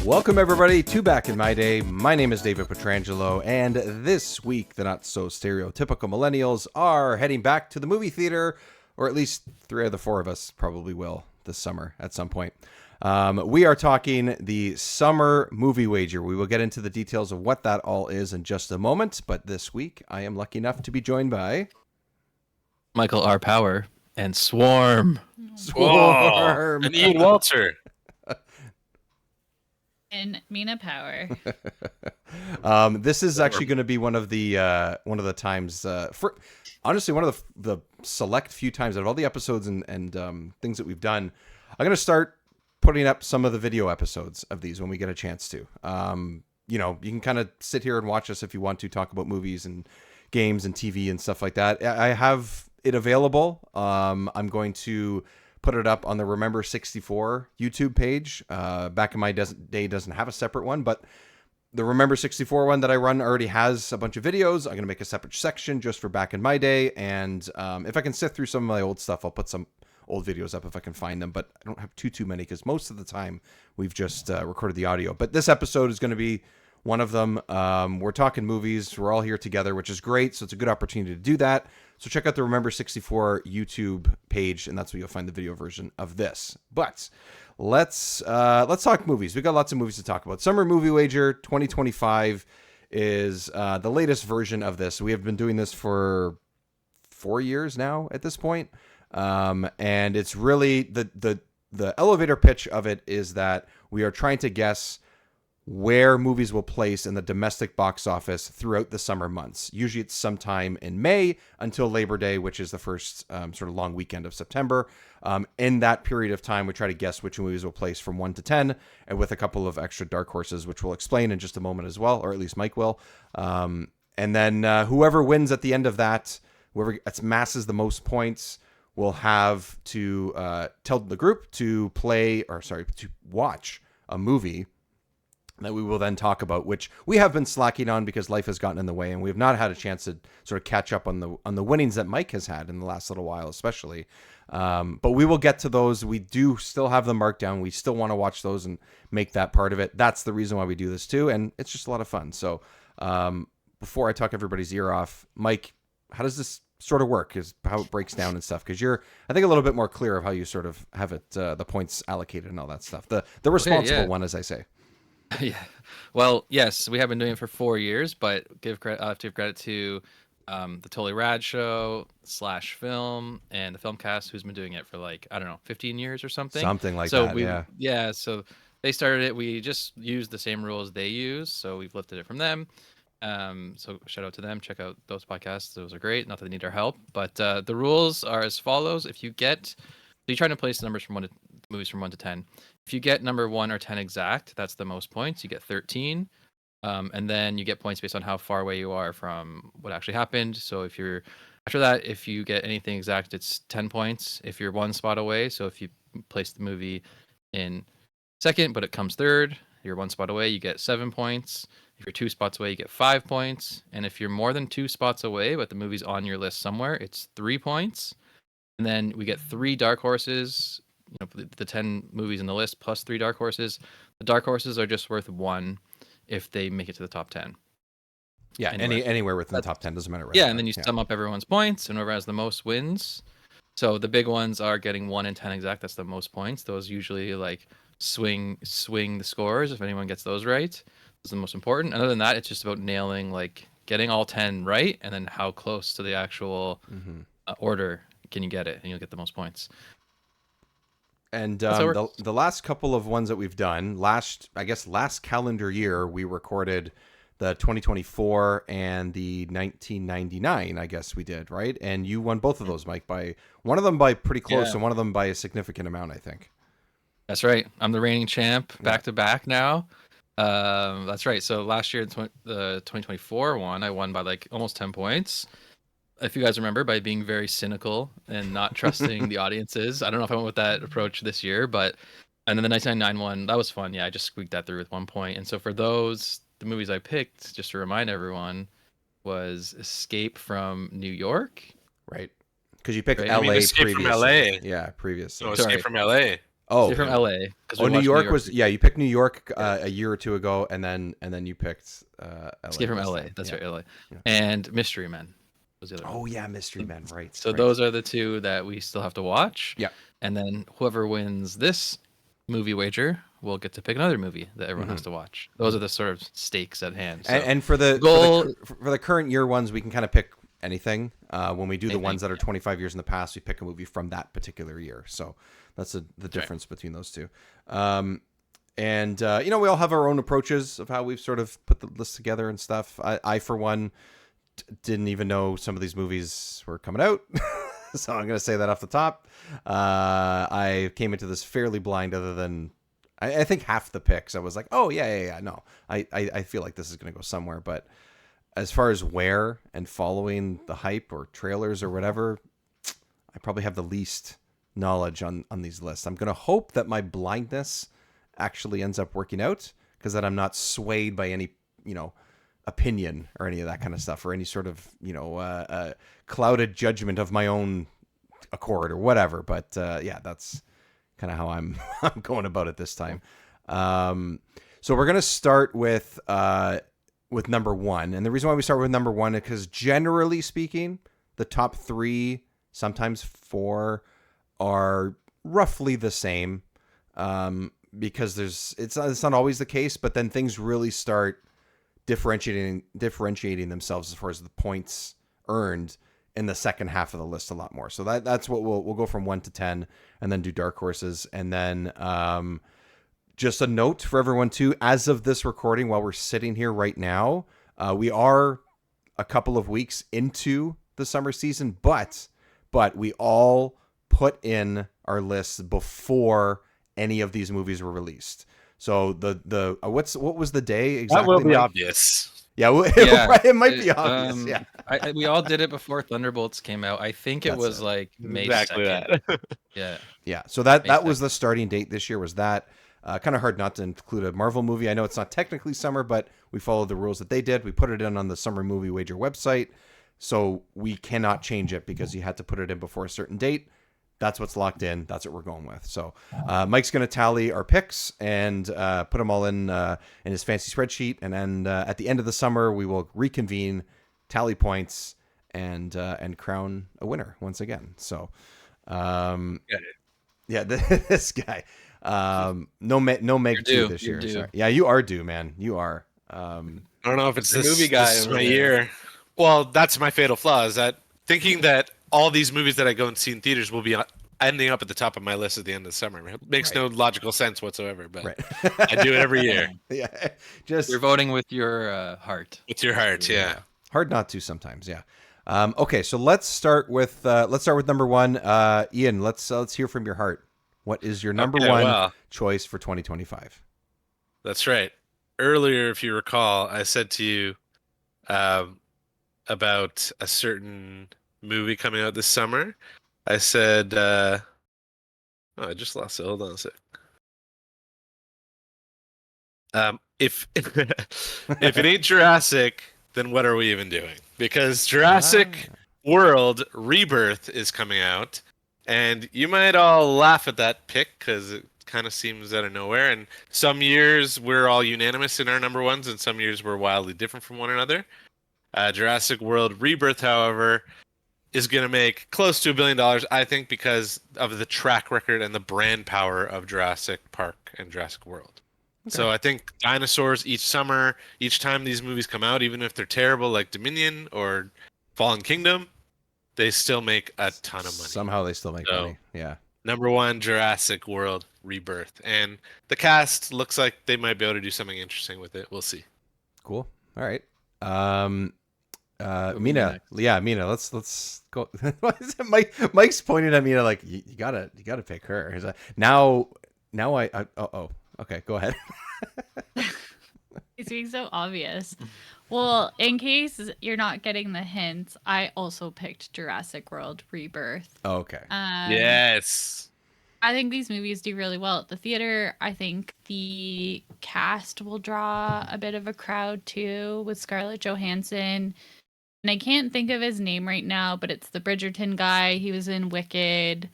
Welcome, everybody, to Back in My Day. My name is David Petrangelo, and this week, the not-so-stereotypical millennials are heading back to the movie theater, or at least 3 of the 4 of us probably will this summer at some point. We are talking the summer movie wager. We will get into the details of what that all is in just a moment, but this week, I am lucky enough to be joined by... Michael R. Power and Swarm. Swarm! And Ian Walter. And Mina Power. This is actually going to be one of the times for honestly one of the select few times out of all the episodes and things that we've done. I'm going to start putting up some of the video episodes of these when we get a chance to. You can kind of sit here and watch us if you want to talk about movies and games and TV and stuff like that. I have it available. I'm going to put it up on the Remember 64 YouTube page. Back in My Day doesn't have a separate one, but the Remember 64 one that I run already has a bunch of videos. I'm going to make a separate section just for Back in My Day. And if I can sift through some of my old stuff, I'll put some old videos up if I can find them. But I don't have too many because most of the time we've just recorded the audio. But this episode is going to be one of them. We're talking movies. We're all here together, which is great. So it's a good opportunity to do that. So check out the Remember 64 YouTube page, and that's where you'll find the video version of this. But let's talk movies. We got lots of movies to talk about. Summer Movie Wager 2025 is the latest version of this. We have been doing this for 4 years now at this point, and it's really the elevator pitch of it is that we are trying to guess where movies will place in the domestic box office throughout the summer months. Usually it's sometime in May until Labor Day, which is the first sort of long weekend of September. In that period of time, we try to guess which movies will place from 1 to 10, and with a couple of extra dark horses, which we'll explain in just a moment as well, or at least Mike will. And then whoever wins at the end of that, whoever amasses the most points, will have to tell the group to watch a movie that we will then talk about, which we have been slacking on because life has gotten in the way, and we have not had a chance to sort of catch up on the winnings that Mike has had in the last little while, especially. But we will get to those. We do still have them marked down. We still want to watch those and make that part of it. That's the reason why we do this too, and it's just a lot of fun. So before I talk everybody's ear off, Mike, how does this sort of work? Is how it breaks down and stuff? Because you're, I think, a little bit more clear of how you sort of have it, the points allocated and all that stuff. The responsible one, as I say. Yeah. Well, yes, we have been doing it for 4 years, but I have to give credit to the Totally Rad Show / film and the Filmcast, who's been doing it for 15 years or something. Something like that, yeah. So they started it. We just used the same rules they use, so we've lifted it from them. So shout out to them. Check out those podcasts. Those are great. Not that they need our help, but the rules are as follows. If you get, you're trying to place the numbers from movies from 1 to 10. If you get number 1 or 10 exact, that's the most points. You get 13. And then you get points based on how far away you are from what actually happened. So if you get anything exact, it's 10 points. If you're 1 spot away, so if you place the movie in second, but it comes third, you're 1 spot away, you get 7 points. If you're 2 spots away, you get 5 points. And if you're more than 2 spots away, but the movie's on your list somewhere, it's 3 points. And then we get 3 dark horses, the 10 movies in the list plus 3 dark horses. The dark horses are just worth 1 if they make it to the top 10. Yeah, anywhere within the top 10 doesn't matter. Right? Yeah, and then you sum up everyone's points, and whoever has the most wins. So the big ones are getting 1 and 10 exact. That's the most points. Those usually swing the scores. If anyone gets those right, those are the most important. Other than that, it's just about nailing getting all 10 right, and then how close to the actual order can you get it, and you'll get the most points. And the last couple of ones that we've done, last calendar year, we recorded the 2024 and the 1999, I guess we did, right? And you won both of those, Mike, by one of them by pretty close and one of them by a significant amount, I think. That's right. I'm the reigning champ back to back now. That's right. So last year, the 2024 one, I won by almost 10 points. If you guys remember, by being very cynical and not trusting the audiences. I don't know if I went with that approach this year, and then the 1999 one, that was fun. Yeah, I just squeaked that through with 1 point. And so for those, the movies I picked, just to remind everyone, was Escape from New York. Right. Because you picked Right. LA Escape previously. from LA. Yeah, previously. No, Escape from LA. Oh, Stay from LA because New York was you picked New York a year or two ago, and then you picked LA. Escape from this LA. time. That's Yeah. right, LA. Yeah. And Mystery Men was the other one. Oh yeah, Mystery Men, right? So right. those are the two that we still have to watch. Yeah. And then whoever wins this movie wager will get to pick another movie that everyone has to watch. Those are the sort of stakes at hand. So And for the goal, for the current year ones, we can kind of pick anything. When we do the Anything, ones that are 25 years in the past, we pick a movie from that particular year. So that's the difference between those two. And we all have our own approaches of how we've sort of put the list together and stuff. I for one, didn't even know some of these movies were coming out. So I'm going to say that off the top. I came into this fairly blind, other than I think half the picks I was like, oh yeah. No, I feel like this is going to go somewhere. But as far as where and following the hype or trailers or whatever, I probably have the least knowledge on these lists. I'm going to hope that my blindness actually ends up working out, because that I'm not swayed by any, opinion or any of that kind of stuff, or any sort of, clouded judgment of my own accord or whatever. But that's kind of how I'm going about it this time. So we're going to start with number one. And the reason why we start with number one is because, generally speaking, the top three, sometimes four, are roughly the same. Because it's not always the case, but then things really start differentiating themselves as far as the points earned in the second half of the list a lot more. So that's what we'll go from 1 to 10, and then do dark horses. And then just a note for everyone too, as of this recording, while we're sitting here right now, we are a couple of weeks into the summer season, but we all put in our lists before any of these movies were released. So what was the day exactly? That will be Mike? obvious. Yeah, it might be obvious. Yeah, we all did it before Thunderbolts came out. I think it was like May Exactly 2nd. that. Yeah. So that was the starting date this year. Was that kind of hard not to include a Marvel movie? I know it's not technically summer, but we followed the rules that they did. We put it in on the Summer Movie Wager website, so we cannot change it because you had to put it in before a certain date. That's what's locked in. That's what we're going with. So Mike's going to tally our picks and put them all in his fancy spreadsheet. And then at the end of the summer, we will reconvene, tally points, and crown a winner once again. So, this guy, no Meg 2 this year. Sorry. Yeah, you are due, man. You are. I don't know if it's the this movie guy This is over my there. year. Well, that's my fatal flaw, is that thinking that all these movies that I go and see in theaters will be ending up at the top of my list at the end of the summer. It makes no logical sense whatsoever, but I do it every year. Yeah, just You're voting with your heart. With your heart, yeah. Hard not to sometimes, yeah. Okay, so let's start with number one. Ian, let's hear from your heart. What is your number one choice for 2025? That's right. Earlier, if you recall, I said to you about a certain movie coming out this summer. I said, I just lost it. Hold on a sec. If it ain't Jurassic, then what are we even doing? Because Jurassic World Rebirth is coming out, and you might all laugh at that pick because it kind of seems out of nowhere. And some years we're all unanimous in our number ones, and some years we're wildly different from one another. Jurassic World Rebirth, however, is going to make close to $1 billion, I think, because of the track record and the brand power of Jurassic Park and Jurassic World. Okay. So I think dinosaurs each summer, each time these movies come out, even if they're terrible like Dominion or Fallen Kingdom, they still make a ton of money. Somehow they still make money. Yeah. Number one, Jurassic World Rebirth. And the cast looks like they might be able to do something interesting with it. We'll see. Cool. All right. Mina, let's go. Mike's pointing at Mina like you gotta pick her. Now okay, go ahead. It's being so obvious. Well, in case you're not getting the hints, I also picked Jurassic World Rebirth. Oh, okay. Yes. I think these movies do really well at the theater. I think the cast will draw a bit of a crowd too, with Scarlett Johansson. And I can't think of his name right now, but it's the Bridgerton guy. He was in Wicked.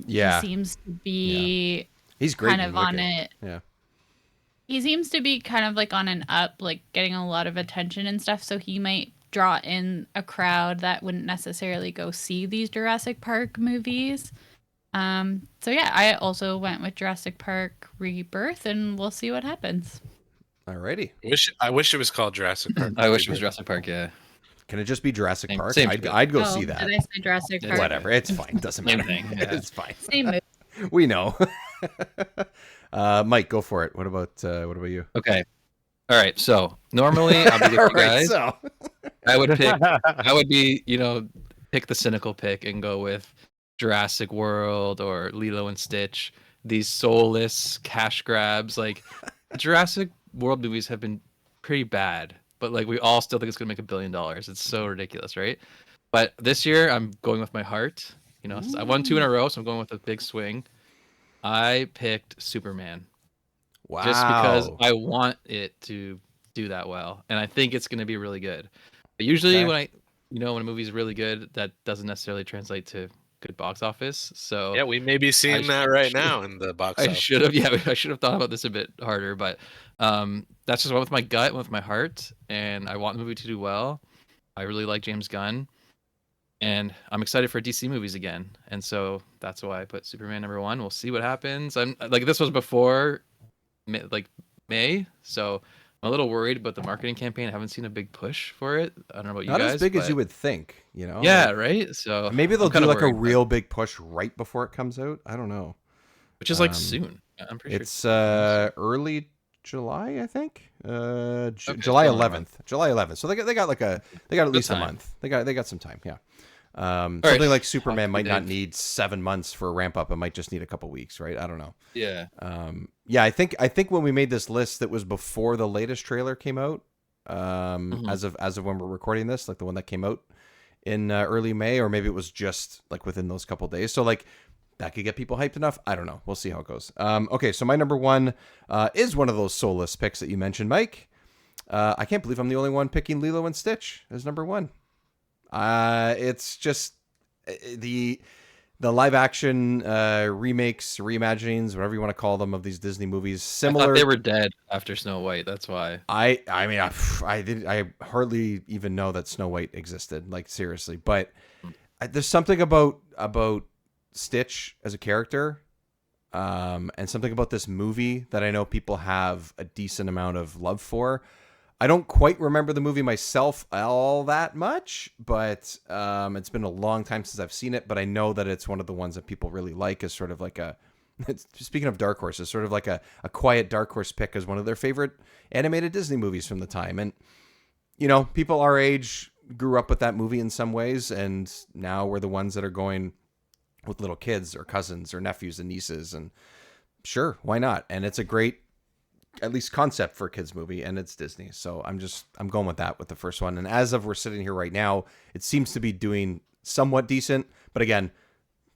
Yeah. He seems to be He's great. kind in of on Wicked. it. Yeah. He seems to be kind of like on an up, like getting a lot of attention and stuff. So he might draw in a crowd that wouldn't necessarily go see these Jurassic Park movies. So yeah, I also went with Jurassic Park Rebirth, and we'll see what happens. Alrighty. I wish it was called Jurassic Park. I wish it was Jurassic Park. Yeah. Can it just be Jurassic Same- Park? same I'd, thing. I'd go Oh, see that. did I say Jurassic Park? Whatever. It's fine. Doesn't Same matter. thing, yeah. It's fine. Same movie. We know. Mike, go for it. What about you? Okay. All right. So normally I'll be with you guys. So I would be, pick the cynical pick and go with Jurassic World or Lilo and Stitch. These soulless cash grabs. Like Jurassic World movies have been pretty bad, but like we all still think it's gonna make $1 billion. It's so ridiculous, right? But this year I'm going with my heart. I won 2 in a row, so I'm going with a big swing. I picked Superman. wow. Just because I want it to do that well, and I think it's going to be really good. But usually, Okay. when a movie's really good, that doesn't necessarily translate to good box office. So Yeah, we may be seeing that right now in the box I office. should have, I should have thought about this a bit harder. But that's just went with my gut, went with my heart, and I want the movie to do well. I really like James Gunn, and I'm excited for DC movies again, and so that's why I put Superman #1. We'll see what happens. I'm like, this was before May, so I'm a little worried about the marketing campaign. I haven't seen a big push for it. I don't know about you Not guys. as big as but- you would think, Yeah, right. So Maybe they'll I'm do kinda like a worried, but- real big push right before it comes out. I don't know. which is like um, soon. I'm pretty sure It's early July, I think. July so only a 11th. month. July 11th. So they got at least a time. month. They got some time. Yeah. right. Something like Superman Hopefully might not they've- need 7 months for a ramp up. It might just need a couple weeks, right? I don't know. Yeah. Yeah, I think when we made this list, that was before the latest trailer came out. As of when we're recording this, like the one that came out in early May, or maybe it was just like within those couple days. So like that could get people hyped enough. I don't know. We'll see how it goes. Okay, so my #1 is one of those soulless picks that you mentioned, Mike. I can't believe I'm the only one picking Lilo and Stitch as #1. It's just the live action remakes, reimaginings, whatever you want to call them, of these Disney movies. I Similar. thought they were dead after Snow White. That's why. I mean, I hardly even know that Snow White existed. Like seriously, but there's something about Stitch as a character, and something about this movie that I know people have a decent amount of love for. I don't quite remember the movie myself all that much, but it's been a long time since I've seen it. But I know that it's one of the ones that people really like, as sort of like speaking of dark horses, sort of like a quiet dark horse pick as one of their favorite animated Disney movies from the time. And, people our age grew up with that movie in some ways, and now we're the ones that are going with little kids or cousins or nephews and nieces, and sure, why not? And it's a great, at least concept for a kids movie, and it's Disney. So I'm going with that with the first one. And as of we're sitting here right now, it seems to be doing somewhat decent. But again,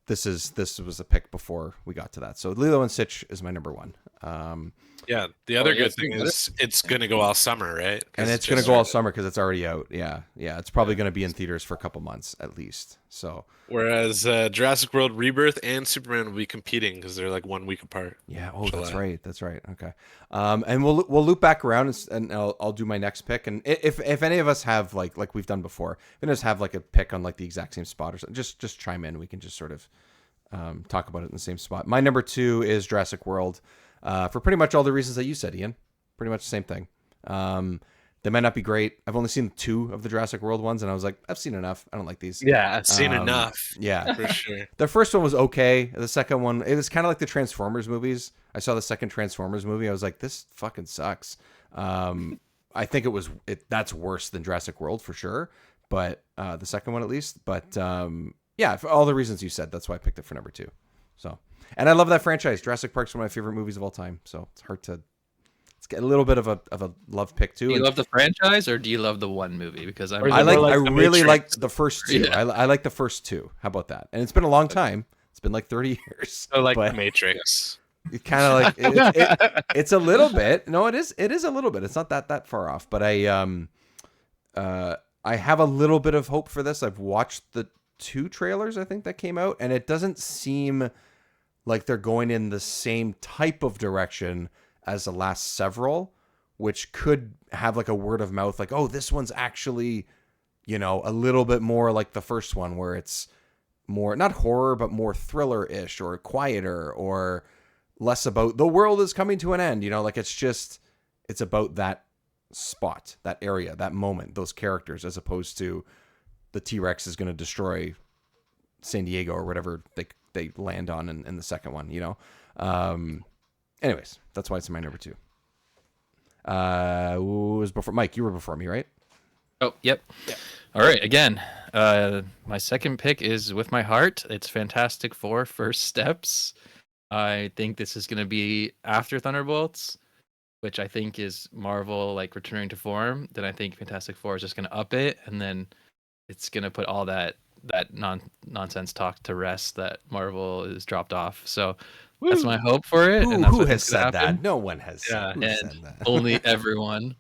this was a pick before we got to that. So Lilo and Stitch is my #1. Yeah, the other yeah, good thing is it's going to go all summer, right? 'Cause And it's it going to just go all started. summer because it's already out. Yeah. It's probably going to be in theaters for a couple months at least. So Whereas Jurassic World Rebirth and Superman will be competing because they're like 1 week apart. yeah. Oh, that's July. right. That's right. Okay. And we'll loop back around, and I'll do my next pick. And if any of us have like we've done before, if any of us have like a pick on like the exact same spot or something, just chime in. We can just sort of talk about it in the same spot. My #2 is Jurassic World, for pretty much all the reasons that you said, Ian. Pretty much the same thing. They might not be great. I've only seen 2 of the Jurassic World ones, and I was like, I've seen enough. I don't like these. Yeah, I've seen Um, enough Yeah. for sure. The first one was okay. The second one, it was kind of like the Transformers movies. I saw the second Transformers movie. I was like, this fucking sucks. I think that's worse than Jurassic World for sure. But the second one at least. But yeah, for all the reasons you said, that's why I picked it for #2. So, and I love that franchise. Jurassic Park's one of my favorite movies of all time. So it's hard to. It's got a little bit of a love pick too. Do you And love the franchise or do you love the one movie? Because I'm Or is I it more like. I like The really Matrix? like the first 2. Yeah. I like the first 2. How about that? And it's been a long time. It's been like 30 years. So like but- The Matrix. It kind of like it's a little bit. No, it is a little bit. It's not that far off. But I have a little bit of hope for this. I've watched the 2 trailers I think that came out, and it doesn't seem like they're going in the same type of direction as the last several, which could have like a word of mouth, like, oh, this one's actually, you know, a little bit more like the first one, where it's more, not horror, but more thriller-ish, or quieter, or less about the world is coming to an end, you know, like it's about that spot, that area, that moment, those characters, as opposed to the T-Rex is going to destroy San Diego or whatever they land on in the second one, you know. Anyways, that's why it's my number 2. Who was before Mike? You were before me, right? Oh, yep. All right. Again, my second pick is with my heart. It's Fantastic Four: First Steps. I think this is going to be after Thunderbolts, which I think is Marvel like returning to form. Then I think Fantastic Four is just going to up it, and then it's going to put all that nonsense talk to rest that Marvel is dropped off. So that's my hope for it. And that's Who what has thinks gonna said that? happen. No one has. Yeah, Who and said that? only everyone,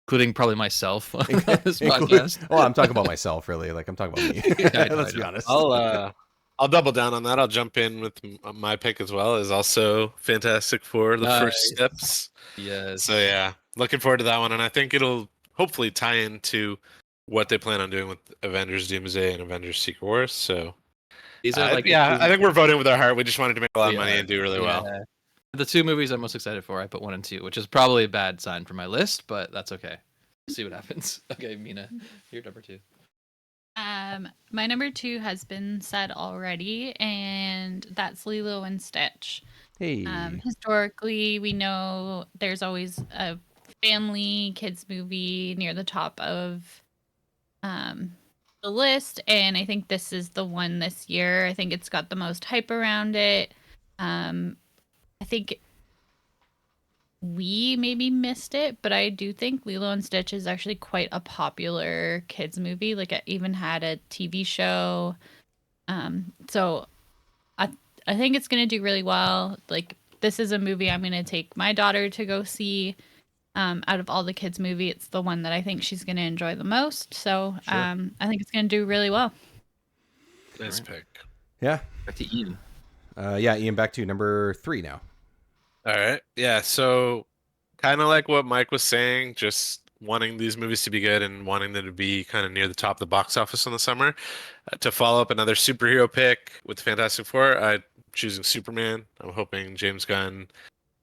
including probably myself on this Including- podcast. well, I'm talking about myself, really. Like, I'm talking about me. I know, Let's I be know. honest. I'll double down on that. I'll jump in with my pick as well. Is also Fantastic Four: The First Nice. Steps. Yes. So yeah, looking forward to that one, and I think it'll hopefully tie into what they plan on doing with Avengers: Doomsday and Avengers: Secret Wars. So These are like the yeah, two- I think we're voting with our heart. We just wanted to make a lot of we money are. and do really well. Yeah. The 2 movies I'm most excited for, I put 1 and 2, which is probably a bad sign for my list, but that's okay. See what happens. Okay, Mina, you're number 2. My number 2 has been said already, and that's Lilo and Stitch. Hey. Historically, we know there's always a family kids movie near the top of the list, and I think this is the one this year. I think it's got the most hype around it. I think we maybe missed it, but I do think Lilo and Stitch is actually quite a popular kids movie. Like, it even had a TV show. So I think it's gonna do really well. Like, this is a movie I'm gonna take my daughter to go see. Out of all the kids' movie, it's the one that I think she's gonna enjoy the most. So Sure. I think it's gonna do really well. Nice pick. Yeah. Back to Ian. Yeah, Ian, back to you. Number 3 now. All right. Yeah. So, kind of like what Mike was saying, just wanting these movies to be good and wanting them to be kind of near the top of the box office in the summer. To follow up another superhero pick with Fantastic Four, I'm choosing Superman. I'm hoping James Gunn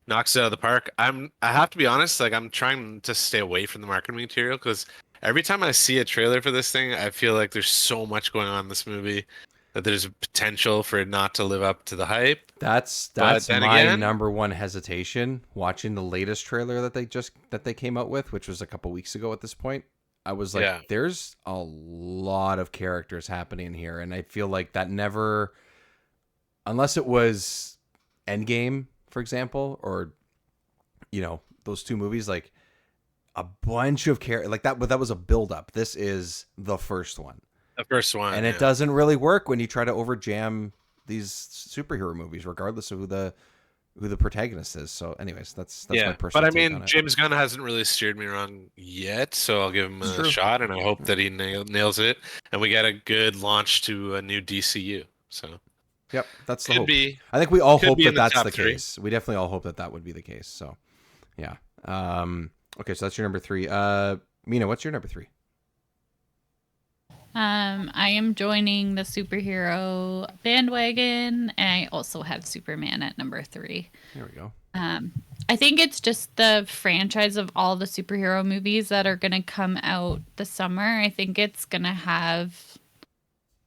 knocks it out of the park. I have to be honest, like, I'm trying to stay away from the marketing material because every time I see a trailer for this thing, I feel like there's so much going on in this movie that there's a potential for it not to live up to the hype. That's then my again- number 1 hesitation watching the latest trailer that they came out with, which was a couple weeks ago at this point. I was like, Yeah. there's a lot of characters happening here, and I feel like that never, unless it was Endgame, for example, or, you know, those 2 movies, like a bunch of characters like that, but that was a build up. This is the first one. The first one. And it doesn't really work when you try to overjam these superhero movies, regardless of who the protagonist is. So, anyways, that's my personal. But I take on mean, it. James Gunn hasn't really steered me wrong yet, so I'll give him It's a true. shot, and I hope that he nails it, and we get a good launch to a new DCU. So Yep, that's the could hope. be. I think we all could hope be that in the that's top the 3. case. We definitely all hope that that would be the case. So, yeah. Okay, so that's your number 3. Mina, what's your number 3? I am joining the superhero bandwagon, and I also have Superman at number 3. There we go. I think it's just the franchise of all the superhero movies that are going to come out this summer. I think it's going to have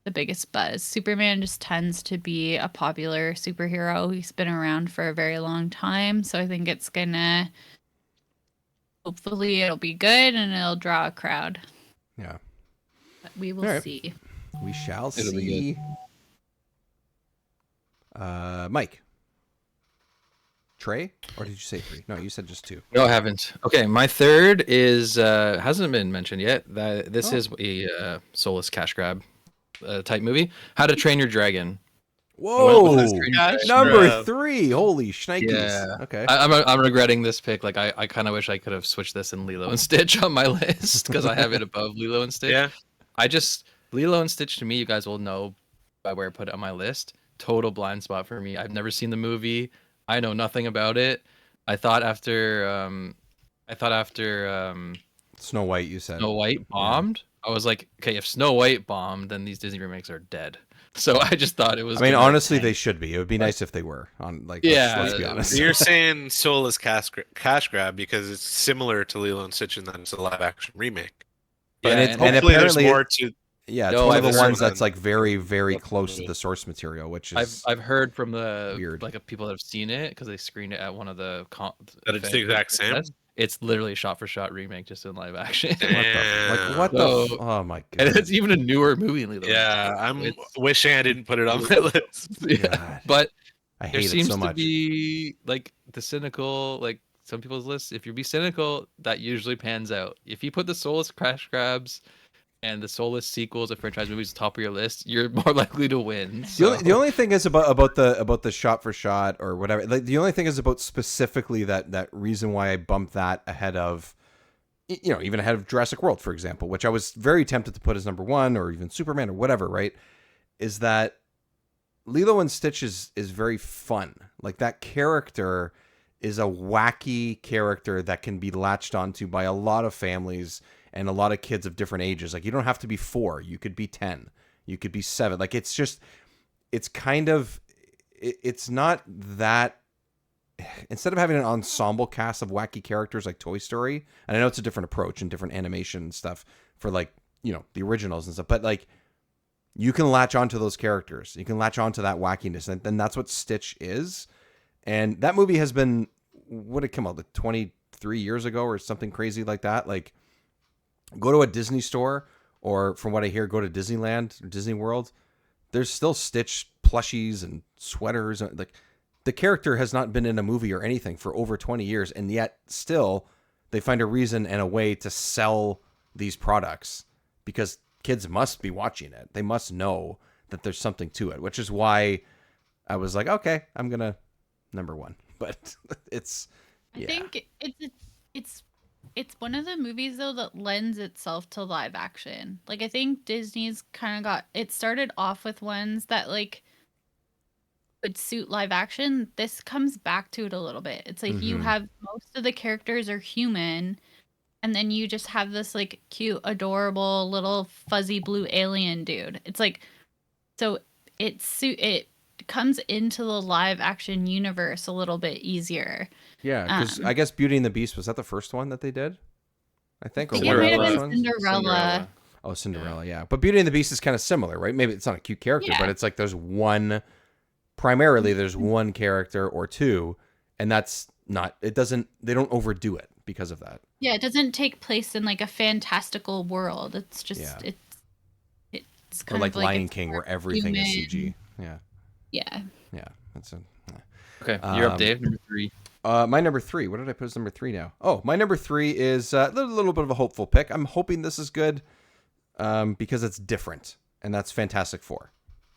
the biggest buzz. Superman just tends to be a popular superhero. He's been around for a very long time, so I think it's going to, hopefully it'll be good and it'll draw a crowd. Yeah, But we will All right. see. we shall It'll be see. Mike. Trey? Or did you say 3? No, you said just 2. No, I haven't. Okay, my third is hasn't been mentioned yet. That this Oh. is a soulless cash grab type movie. How to Train Your Dragon. Whoa! Let's Train Your Cash Dragon. Number grab. 3. Holy shnikes. Yeah. Okay. I'm regretting this pick. Like I kind of wish I could have switched this in Lilo and Stitch on my list because I have it above Lilo and Stitch. Yeah. I just Lilo and Stitch to me, you guys will know by where I put it on my list. Total blind spot for me. I've never seen the movie. I know nothing about it. I thought after Snow White, you said. Snow White Yeah. bombed, I was like, okay, if Snow White bombed, then these Disney remakes are dead. So I just thought it was. I mean, gonna honestly, tank. they should be. It would be nice if they were on. Like, Yeah, let's be honest. So you're saying Soul is cash grab because it's similar to Lilo and Stitch in that it's a live action remake. Yeah, and and Hopefully, there's apparently, more to. yeah, it's No, one of I've the heard ones that's them. like very, very Love the close to movie. the source material, which is I've heard from the weird. like of people that have seen it because they screened it at one of the. That it's the exact same? It's literally a shot-for-shot remake, just in live action. what the So- oh my And god. it's even a newer movie. Lilo. Yeah, I'm It's- wishing I didn't put it on my list. Yeah. God, But I there hate it seems so to much. be like the cynical, like some people's lists. If you be cynical, that usually pans out. If you put the soulless crash grabs and the soulless sequels of franchise movies top of your list, you're more likely to win. The only thing is about the shot for shot or whatever. Like the only thing is about specifically that reason why I bumped that ahead of, even ahead of Jurassic World, for example, which I was very tempted to put as number one, or even Superman or whatever. Right? Is that Lilo and Stitch is very fun. Like that character is a wacky character that can be latched onto by a lot of families and a lot of kids of different ages. Like you don't have to be 4, you could be 10, you could be 7. Like it's not that. Instead of having an ensemble cast of wacky characters like Toy Story, and I know it's a different approach and different animation and stuff for like, the originals and stuff, but like you can latch onto those characters. You can latch onto that wackiness. And then that's what Stitch is. And that movie has been, what did it come out, like 23 years ago or something crazy like that? Like, go to a Disney store, or from what I hear, go to Disneyland or Disney World. There's still Stitch plushies and sweaters. Like, the character has not been in a movie or anything for over 20 years, and yet still they find a reason and a way to sell these products because kids must be watching it. They must know that there's something to it, which is why I was like, okay, I'm gonna number one. But it's, I think it's one of the movies though that lends itself to live action. Like I think Disney's kind of got it started off with ones that like would suit live action. This comes back to it a little bit. It's like you Mhm. have most of the characters are human, and then you just have this like cute, adorable little fuzzy blue alien dude. It's like so it comes into the live action universe a little bit easier. yeah, because Um, I guess Beauty and the Beast, was that the first one that they did? I think, I or think one it of might the have first been ones. Cinderella. Oh, Cinderella, yeah. But Beauty and the Beast is kind of similar, right? Maybe it's not a cute character, Yeah. but it's like there's primarily there's one character or two, and that's not, they don't overdo it because of that. Yeah, it doesn't take place in like a fantastical world. It's just Yeah. it's Or kind like of like Lion it's King, more where everything is human. CG. Yeah, Yeah. that's a. Okay, you're up, Um, Dave. Number 3. My number 3. What did I put as number 3 now? Oh, my number 3 is a little bit of a hopeful pick. I'm hoping this is good because it's different, and that's Fantastic Four.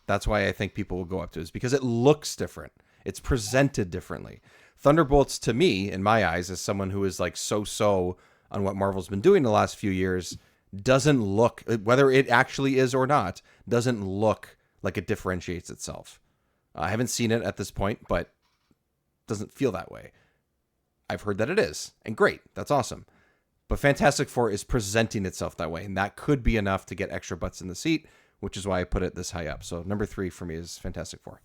That's why I think people will go up to it, is because it looks different. It's presented differently. Thunderbolts, to me, in my eyes, as someone who is like so on what Marvel's been doing the last few years, doesn't look, whether it actually is or not, doesn't look like it differentiates itself. I haven't seen it at this point, but doesn't feel that way. I've heard that it is, and great, that's awesome. But Fantastic Four is presenting itself that way, and that could be enough to get extra butts in the seat, which is why I put it this high up. So number 3 for me is Fantastic Four.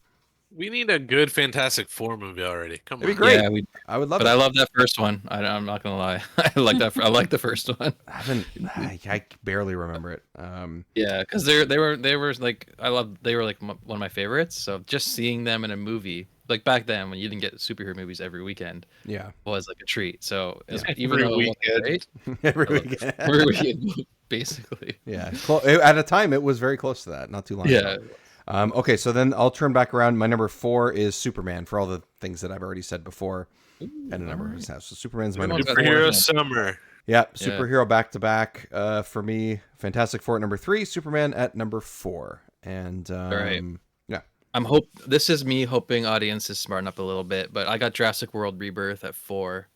We need a good Fantastic Four movie already. Come on. It'd be great. Yeah, I would love but it. I love that first one. I'm not gonna lie. I like that. I like the first one. I barely remember it. Yeah, because they were like they were like one of my favorites. So just seeing them in a movie, like back then when you didn't get superhero movies every weekend, Yeah, was like a treat. So Every even though it wasn't weekend. great, every I love weekend. every weekend, basically. Yeah, at a time it was very close to that. Not too long Yeah. ago. Okay, so then I'll turn back around. My number 4 is Superman, for all the things that I've already said before, and a number of stuff. So Superman's my number 4. Superhero Summer. Yeah, superhero back to back for me. Fantastic Four at number 3, Superman at number 4, and right. yeah, This is me hoping audiences smarten up a little bit, but I got Jurassic World Rebirth at 4.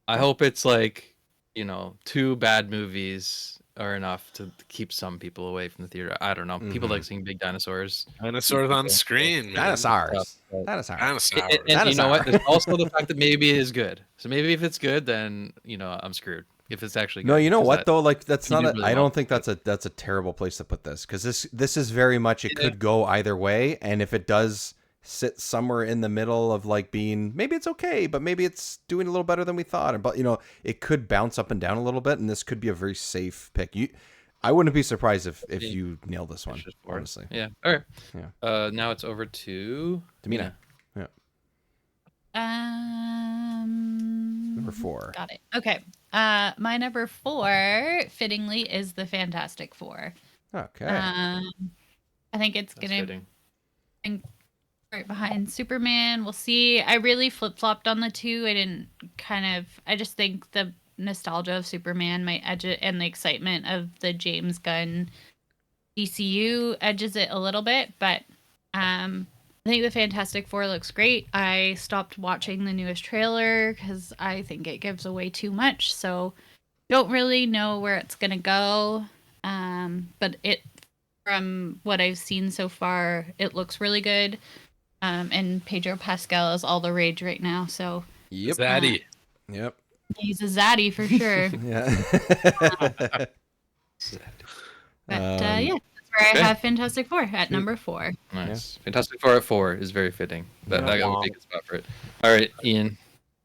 I hope it's like 2 bad movies are enough to keep some people away from the theater. I don't know. People Mhm. like seeing big dinosaurs. Dinosaurs on screen, man. Dinosaurs. But- Dinosaurs. Dinosaurs. And you know what? Dinosaur. There's also the fact that maybe it is good. So maybe if it's good, then I'm screwed. If it's actually good. No, you know 'cause what though? Like that's you not. do A, really I well don't think that's a terrible place to put this because this is very much. It could go either way, and if it does sit somewhere in the middle of like being maybe it's okay, but maybe it's doing a little better than we thought, but it could bounce up and down a little bit, and this could be a very safe pick. I wouldn't be surprised if you nail this one. Honestly, Yeah. All right. Yeah. Now it's over to Tamina. Yeah. Number 4. Got it. Okay. My number 4, fittingly, is the Fantastic Four. Okay. I think it's That's gonna fitting. be right behind Superman. We'll see. I really flip flopped on the two. I just think the nostalgia of Superman might edge it, and the excitement of the James Gunn DCU edges it a little bit. But I think the Fantastic Four looks great. I stopped watching the newest trailer because I think it gives away too much. So don't really know where it's gonna go. But from what I've seen so far, it looks really good. And Pedro Pascal is all the rage right now. So Yep. Zaddy. Yep. he's a zaddy for sure. Yeah. But yeah, that's where okay. I have Fantastic Four at number 4. Nice. Fantastic Four at 4 is very fitting. That would be a good spot for it. All right, Ian.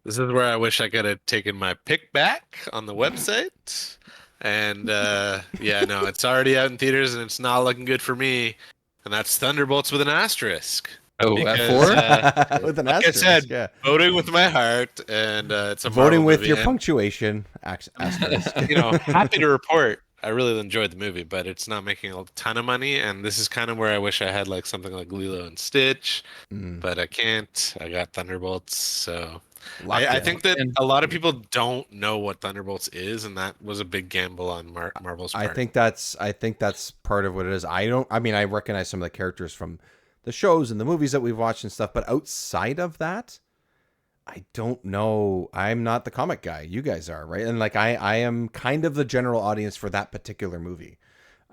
This is where I wish I could have taken my pick back on the website. And yeah, no, it's already out in theaters and it's not looking good for me. And that's Thunderbolts with an asterisk. Oh, Because, at 4? With an like I asterisk, said, yeah. voting with my heart, and it's a Voting Marvel with movie, your and, punctuation. Asterisk. happy to report I really enjoyed the movie, but it's not making a ton of money, and this is kind of where I wish I had like something like Lilo and Stitch, but I can't. I got Thunderbolts, so Locked I in. think that a lot of people don't know what Thunderbolts is, and that was a big gamble on Marvel's part. I think that's part of what it is. I mean, I recognize some of the characters from the shows and the movies that we've watched and stuff, but outside of that, I don't know. I'm not the comic guy. You guys are, right? And like I am kind of the general audience for that particular movie.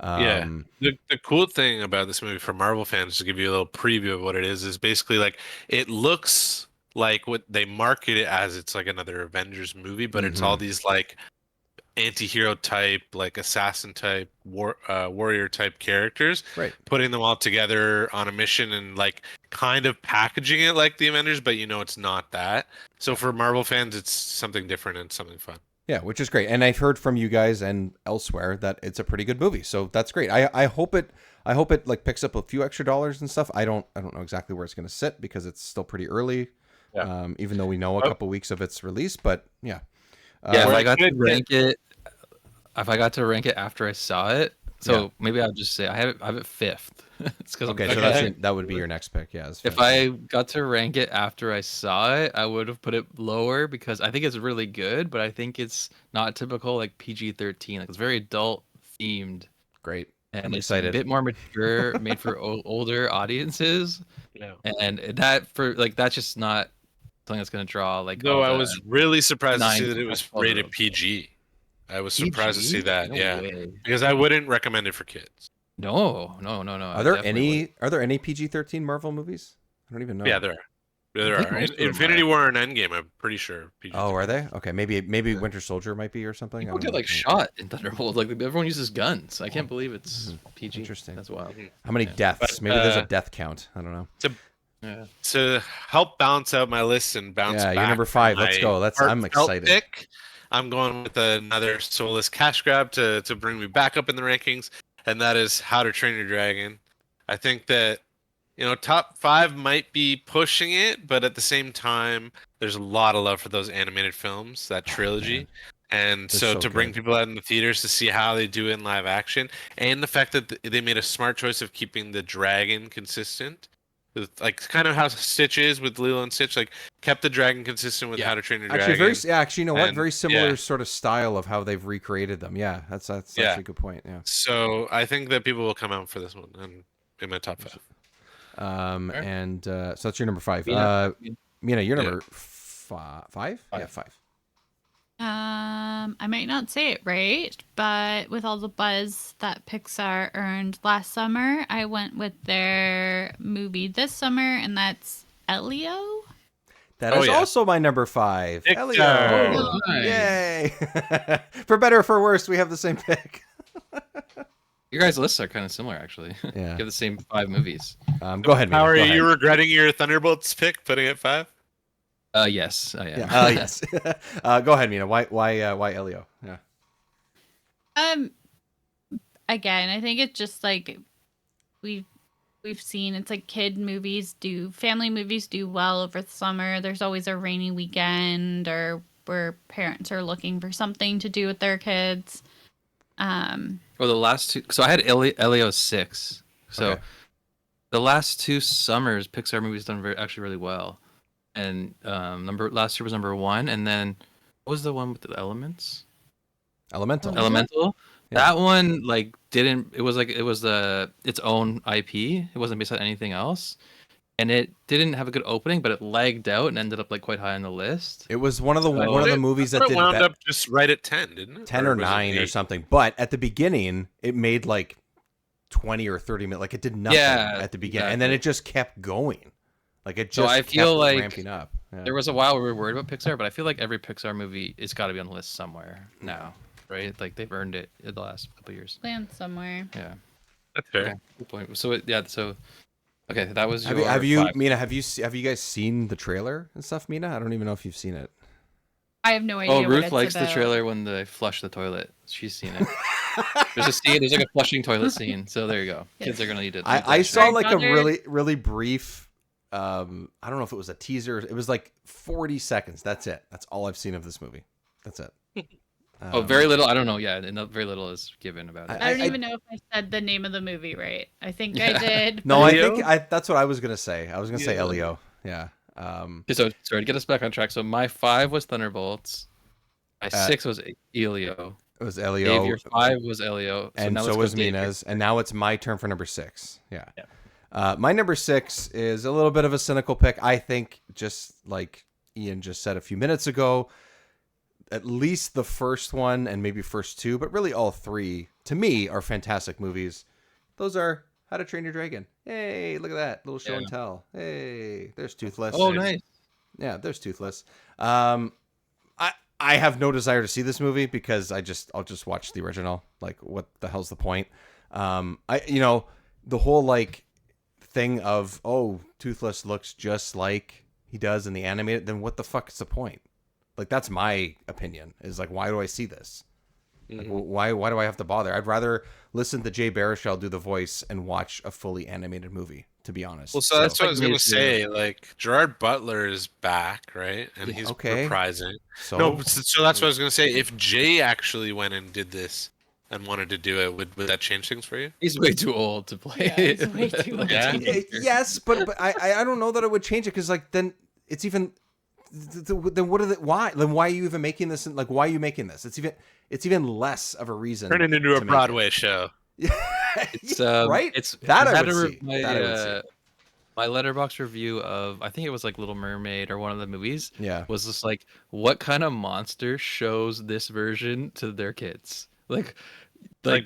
Yeah. The cool thing about this movie for Marvel fans, to give you a little preview of what it is basically like it looks like what they market it as. It's like another Avengers movie, but it's all these like anti-hero type, like assassin type, warrior type characters, Right. putting them all together on a mission and like kind of packaging it like the Avengers, but it's not that. So for Marvel fans, it's something different and something fun. Yeah, which is great. And I've heard from you guys and elsewhere that it's a pretty good movie. So that's great. I hope it like picks up a few extra dollars and stuff. I don't know exactly where it's going to sit because it's still pretty early. Yeah. Even though we know a couple weeks of its release, but yeah. Yeah, if Where I it got to could rank it after I saw it, so maybe I'll just say I have it 5th. It's because Okay, so that would be your next pick. Yeah. if I got to rank it after I saw it, I would have put it lower because I think it's really good, but I think it's not typical like PG-13. Like it's very adult themed. Great. And I'm it's excited. a bit more mature, made for older audiences. Yeah. And that's just not something that's gonna draw like. No, all I the was really surprised to see 9 that it was to 12 rated year-olds. PG. I was surprised to see PG? that. No Yeah, way. because I wouldn't recommend it for kids. No. Are there any PG-13 Marvel movies? I don't even know. Yeah, there are. There think are. most of them Infinity are. War and Endgame, I'm pretty sure. PG. Oh, are they? Okay, maybe Winter Soldier might be or something. People I don't get know. like shot in Thunderbolt. Like everyone uses guns. I can't believe it's PG. Interesting. That's wild. How many deaths? But, Maybe there's a death count. I don't know. Yeah. To help balance out my list and bounce Yeah, back. you're number 5. from Let's my go. I'm heartfelt excited. pick, I'm going with another soulless cash grab to bring me back up in the rankings, and that is How to Train Your Dragon. I think that top 5 might be pushing it, but at the same time, there's a lot of love for those animated films, that trilogy. And They're so so to bring good. people out in the theaters to see how they do it in live action, and the fact that they made a smart choice of keeping the dragon consistent, with, like kind of how Stitch is with Lilo and Stitch, like kept the dragon consistent with How to Train Your Dragon. Actually, you know what? And- Very similar yeah. sort of style of how they've recreated them. Yeah, that's actually a good point. Yeah. So I think that people will come out for this one and in my top 5. And so that's your number 5. Mina. Mina, you're Yeah. number 5. Yeah, 5. I might not say it right, but with all the buzz that Pixar earned last summer, I went with their movie this summer, and that's Elio. That Oh, is yeah. also my number 5. Pixar. Elio. Oh, nice. Yay. For better or for worse, we have the same pick. Your guys' lists are kind of similar, actually. Yeah. You have the same 5 movies. Go ahead, How Mina. are Go you ahead. regretting your Thunderbolts pick, putting it 5? Yes, I am. Yeah. Yes. Go ahead, Mina. Why Elio? Yeah. Again, I think it's just like we've seen it's like family movies do well over the summer. There's always a rainy weekend or where parents are looking for something to do with their kids. Well, the last 2. So I had Elio 6. So Okay. the last 2 summers, Pixar movies done actually really well. And last year was number 1, and then what was the one with the elements? Elemental. Elemental. Yeah. That one didn't. It was its own IP. It wasn't based on anything else, and it didn't have a good opening, but it lagged out and ended up quite high on the list. It was one of the So- movies But that it did wound be- up just right at 10, didn't it? 10 or was it 9 or 8? something. But at the beginning, it made like 20 or 30 minutes. Like it did nothing at the beginning, and then exactly. it just kept going. Like it So just I feel kept like ramping up. Yeah. There was a while we were worried about Pixar, but I feel like every Pixar movie has got to be on the list somewhere now, right? Like they've earned it in the last couple of years. Land somewhere. Yeah. That's fair. Okay. Good point. So okay, that was Have your you, have you 5. Mina? Have you guys seen the trailer and stuff? Mina, I don't even know if you've seen it. I have no idea. Oh, what Ruth it's likes the about. trailer when they flush the toilet. She's seen it. There's like a flushing toilet scene. So there you go. Kids are gonna need it. I saw My like a brother- really brief. I don't know if it was a teaser. It was like 40 seconds. That's it. That's all I've seen of this movie. That's it. very little. I don't know. Yeah, and very little is given about it. I don't even know if I said the name of the movie right. I think I did. No, I Elio? think that's what I was gonna say. I was gonna say Yeah. Elio. Yeah. Okay, so sorry to get us back on track. So my 5 was Thunderbolts. My 6 was Elio. It was Dave, Elio, your 5 was Elio. and now so let's go was Dave. Mina's, and now it's my turn for number 6. Yeah. Yeah. My number 6 is a little bit of a cynical pick. I think, just like Ian just said a few minutes ago, at least the first one and maybe first 2, but really all 3, to me, are fantastic movies. Those are How to Train Your Dragon. Hey, look at that. Little show and tell. Hey, there's Toothless. Oh, nice. Yeah, there's Toothless. I have no desire to see this movie because I'll just watch the original. Like, what the hell's the point? The whole like thing of, oh, Toothless looks just like he does in the animated, then what the fuck is the point? Like, that's my opinion, is like, why do I see this? Like, why do I have to bother? I'd rather listen to Jay Baruchel do the voice and watch a fully animated movie, to be honest. Well, so that's what I was me gonna too. say. Like Gerard Butler is back, right? And he's Okay. reprising. So No, so that's what I was gonna say. If Jay actually went and did this and wanted to do it, would that change things for you? He's way too old to play. Yeah, he's way too old. Yeah. Yes, but I don't know that it would change it, because like then it's even then what are the why then why are you even making this, and like why are you making this? It's even less of a reason. Turn it into to a make Broadway show. It's right. It's That I had would a re- see. My, That I would see. my Letterboxd review of, I think it was like Little Mermaid or one of the movies, Yeah. was just like, what kind of monster shows this version to their kids? Like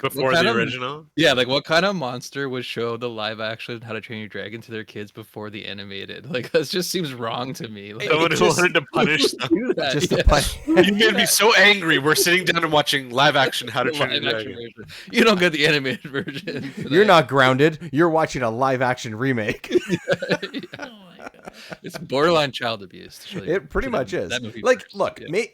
what before kind the of- original. Yeah, like what kind of monster would show the live action How to Train Your Dragon to their kids before the animated? Like that just seems wrong to me. Like, Someone who just- wanted to punish them. do that, Just yeah. to play. You made me so angry. We're sitting down and watching live action How to The Train Your live action Dragon. version. You don't get the animated version. for You're that. not grounded. You're watching a live action remake. Yeah. Oh my god. It's borderline child abuse. To show you- It pretty to much that- is. that movie Like, first. look, Yeah.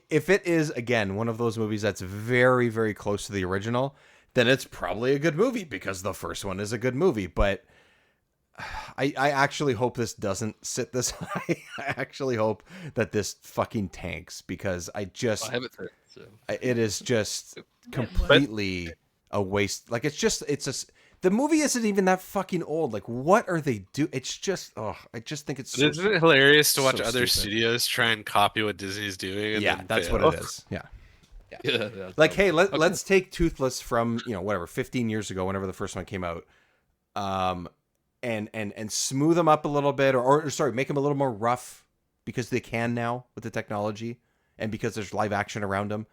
if it is again one of those movies that's very, very close to the original, then it's probably a good movie because the first one is a good movie. But I actually hope this doesn't sit this high. I actually hope that this fucking tanks, because I just I have it third. So. it is just completely a waste. Like the movie isn't even that fucking old. Like, what are they do? It's just, I just think it's But so isn't it hilarious to watch so other stupid. studios try and copy what Disney's doing? And yeah, then that's fail? what it is. Yeah. Yeah, Like, hey, let's take Toothless from, whatever, 15 years ago, whenever the first one came out, and smooth them up a little bit, or sorry, make them a little more rough, because they can now with the technology, and because there's live action around them,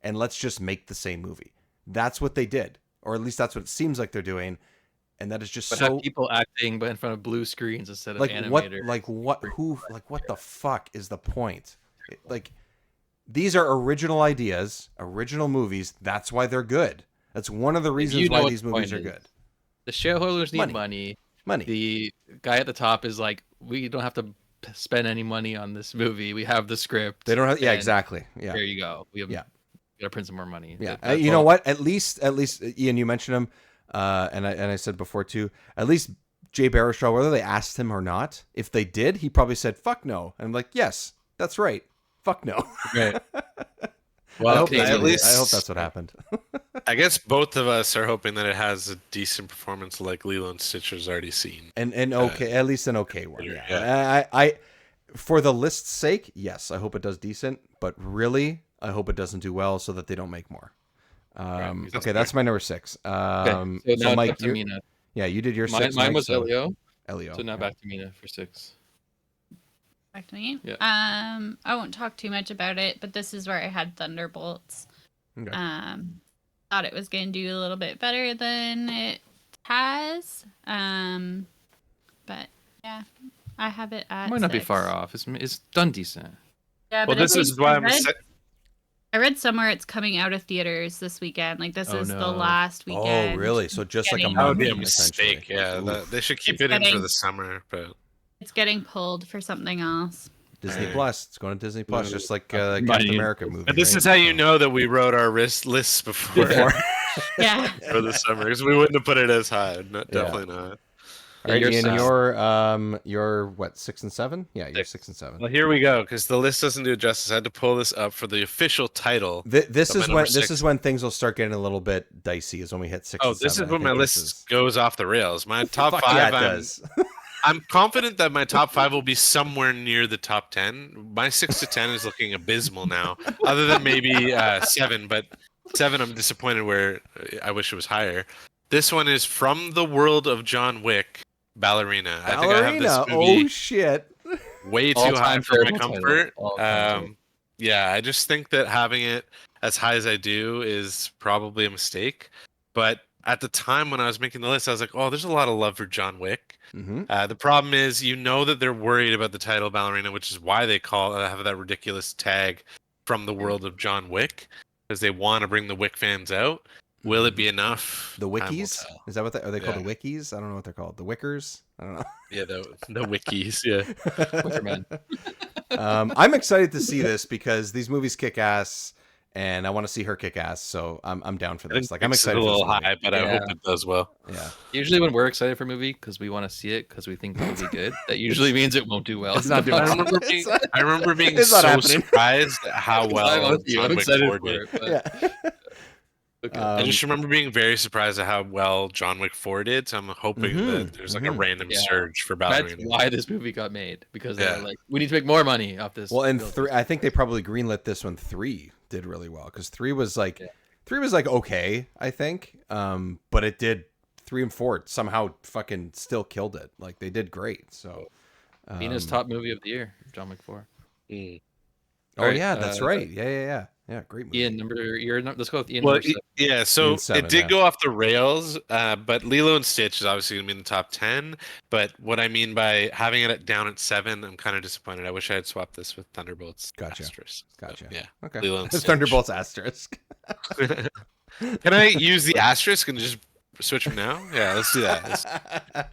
and let's just make the same movie. That's what they did, or at least that's what it seems like they're doing, and that is just But so have people acting, but in front of blue screens instead of like animators. what the fuck is the point? Like, these are original ideas, original movies. That's why they're good. That's one of the reasons you know why what these the movies point are is. good. The shareholders need Money. money. The guy at the top is like, we don't have to spend any money on this movie. We have the script. They don't have, yeah, and exactly. Yeah. There you go. We have, Yeah. gotta print some more money. Yeah. That's You know all. what? At least Ian, you mentioned him, and I said before too. At least Jay Baruchel, whether they asked him or not, if they did, he probably said "fuck no," and I'm like, yes, that's right, fuck no. Right. I hope, at least- I hope that's what happened. I guess both of us are hoping that it has a decent performance like Lilo and Stitch has already seen. and okay, at least an okay one. Yeah. Yeah. I for the list's sake, yes, I hope it does decent, but really, I hope it doesn't do well so that they don't make more. Right, Okay, that's my number 6. Okay, So so now Mike, back to Mina. yeah, you did your Mine, 6. mine Mike, was so Elio. Elio. So now yeah. back to Mina for 6. Back to me. Yeah. I won't talk too much about it, but this is where I had Thunderbolts. Okay. Thought it was going to do a little bit better than it has. But yeah, I have it at Might not be 6. far off. It's done decent. Yeah, Well, but this is why I'm. I read somewhere it's coming out of theaters this weekend. Like this Oh, is the no. last weekend. Oh, really? So just like a Getting- That would month be a in, mistake. essentially. Yeah, Oof. they should keep It's it in for getting- the summer, but It's getting pulled for something else. Disney Right. Plus. It's going to Disney Plus, just like Captain Money. America movie. and this right? is how you So- know that we wrote our lists before Yeah. for the summer because we wouldn't have put it as high. No, Yeah. definitely not. All right, You're Ian, 6. you're what, 6 and 7? Yeah, you're 6. 6 and 7. Well, here we go because the list doesn't do it justice. I had to pull this up for the official title. This So my is number when 6. when things will start getting a little bit dicey. Is when we hit 6. Oh, and this 7. is when my list goes off the rails. My top Fuck 5. yeah, it does. I'm confident that my top 5 will be somewhere near the top 10. My 6 to 10 is looking abysmal now, other than maybe 7. But 7, I'm disappointed where I wish it was higher. This one is From the World of John Wick, Ballerina. I think I have Ballerina. this movie Oh shit. way too All-time high for my favorite title. comfort. All-time favorite. Yeah, I just think that having it as high as I do is probably a mistake. But at the time when I was making the list, I was like, oh, there's a lot of love for John Wick. Mm-hmm. The problem is, you know that they're worried about the title Ballerina, which is why they have that ridiculous tag From the World of John Wick, because they want to bring the Wick fans out. Will it be enough? The Time will wikis? tell. Is that what are they called? Yeah. The wikis? I don't know what they're called. The wickers? I don't know. Yeah, the wikis. Yeah. Wickerman. I'm excited to see this because these movies kick ass, and I want to see her kick ass. So I'm down for I think this. Like, I'm it's excited. a for this little movie. high, but I hope Yeah. it does well. Yeah, Usually when we're excited for a movie because we want to see it because we think it will be good, that usually means it won't do well. It's not doing I well. remember It's being, not- I remember being it's not so happening. surprised at how well I'm John Wick excited 4 for did. it. But, yeah. okay. I just remember being very surprised at how well John Wick 4 did. So I'm hoping Mhm, that there's like a mhm. random Yeah. surge for That's Ballerina. why this movie got made because they're Yeah. like, we need to make more money off this. Well, and build. 3, I think they probably greenlit this when 3 did really well because 3 was like okay, I think, but it did 3 and 4 somehow fucking still killed it. Like they did great. So Mina's top movie of the year, John Wick 4. Mm. Oh Alright, yeah, that's right. Yeah. Great movie. Ian, let's go with Ian. Well, number 7. yeah, so Ian 7, it did yeah. go off the rails, but Lilo and Stitch is obviously going to be in the top 10. But what I mean by having it down at 7, I'm kind of disappointed. I wish I had swapped this with Thunderbolts. Gotcha. Asterisk. But, Gotcha. yeah. Okay. Lilo and Stitch. Thunderbolts asterisk. Can I use the asterisk and just switch from now? Yeah, let's do that.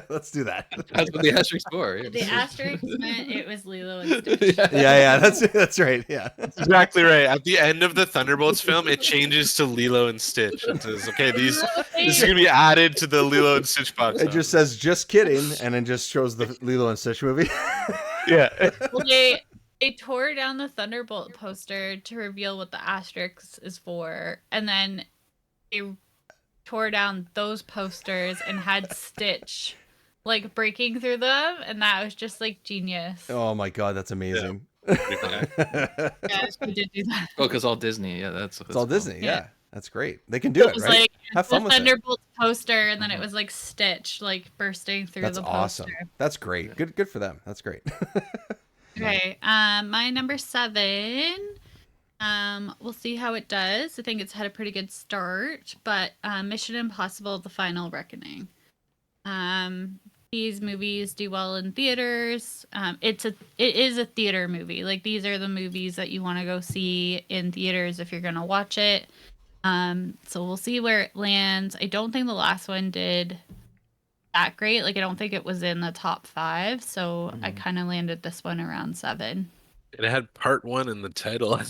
Let's do that. That's what the asterisk for. Yeah. The asterisk meant it was Lilo and Stitch. Yeah, that's right. Yeah. That's exactly right. At the end of the Thunderbolts film, it changes to Lilo and Stitch. It says, okay, this is going to be added to the Lilo and Stitch box. It just says "just kidding" and then just shows the Lilo and Stitch movie. yeah. Well, they tore down the Thunderbolt poster to reveal what the asterisk is for, and then they tore down those posters and had Stitch like breaking through them, and that was just like genius. Oh my god, that's amazing. Yeah. Yeah, we did do that. Oh, because all Disney. Yeah, that's It's all cool. Disney. Yeah. Yeah. That's great. They can do It it, was right? like Have the fun with it. Thunderbolts poster, and then it was like Stitch like bursting through That's the poster. awesome. That's great. Good for them. That's great. Okay. My number 7. We'll see how it does. I think it's had a pretty good start, but Mission Impossible: The Final Reckoning. These movies do well in theaters. It is a theater movie. Like, these are the movies that you want to go see in theaters if you're gonna watch it. So we'll see where it lands. I don't think the last one did that great. Like, I don't think it was in the top 5. So I kind of landed this one around 7. It had part 1 in the title.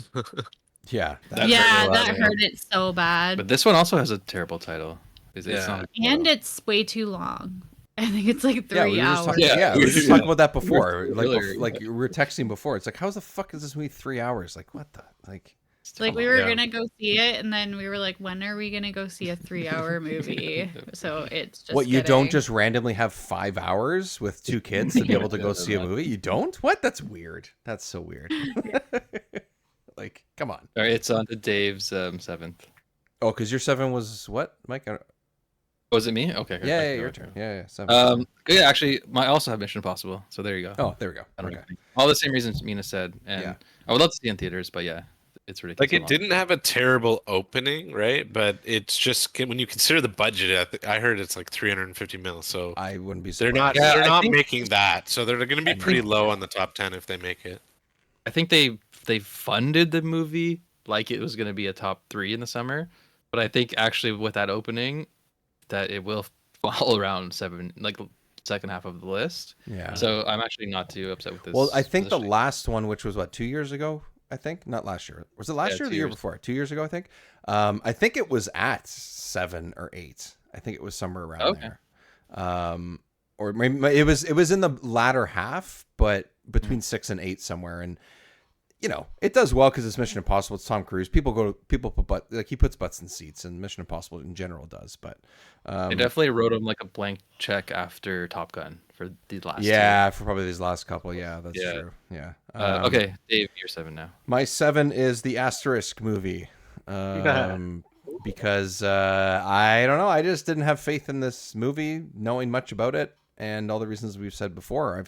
Yeah. That Yeah, hurt a lot, that yeah. hurt it so bad. But this one also has a terrible title. It's Yeah. not And it's way too long. I think it's like 3 Yeah, we were just hours. talking, Yeah, we were just talking about that before. Like, earlier. like we were texting before. It's like, how the fuck is this movie 3 hours? Like, what the like? Like, we come were Yeah. gonna go see it, and then we were like, when are we gonna go see a 3-hour movie? So it's just What, you don't getting- just randomly have 5 hours with 2 kids to be able to go see a movie? You don't? What? That's weird. That's so weird. Like, come on. All right, it's on to Dave's 7th. Oh, because your 7 was what, Mike? Was it me? Okay. Yeah, okay, your okay. turn. Yeah, 7. Yeah, actually, I also have Mission Impossible. So there you go. Oh, there we go. I don't Okay. know. All the same reasons Mina said, and Yeah. I would love to see it in theaters, but yeah, it's ridiculous. Like, it didn't have a terrible opening, right? But it's just when you consider the budget, I heard it's like 350 mil. So I wouldn't be they're surprised. not Yeah, they're I not think- making that. So they're going to be pretty low on the top 10 if they make it. I think they funded the movie like it was going to be a top 3 in the summer, but I think actually with that opening, that it will fall around 7, like second half of the list. Yeah. So I'm actually not too upset with this. Well, I think the positioning. last one, which was what, 2 years ago? I think not last year. Was it last Yeah, year or 2 the year years. before? 2 years ago, I think. I think it was at 7 or 8. I think it was somewhere around Okay. there. Or maybe it was in the latter half, but between 6 and 8 somewhere. And you know, it does well because it's Mission Impossible. It's Tom Cruise. People put like he puts butts in seats, and Mission Impossible in general does. But They definitely wrote him like a blank check after Top Gun for the last. yeah, for probably these last couple, yeah, that's Yeah. true. Yeah. Two. Okay, Dave, you're 7 now. My 7 is the Asterisk movie. Because I don't know, I just didn't have faith in this movie, knowing much about it, and all the reasons I've said before.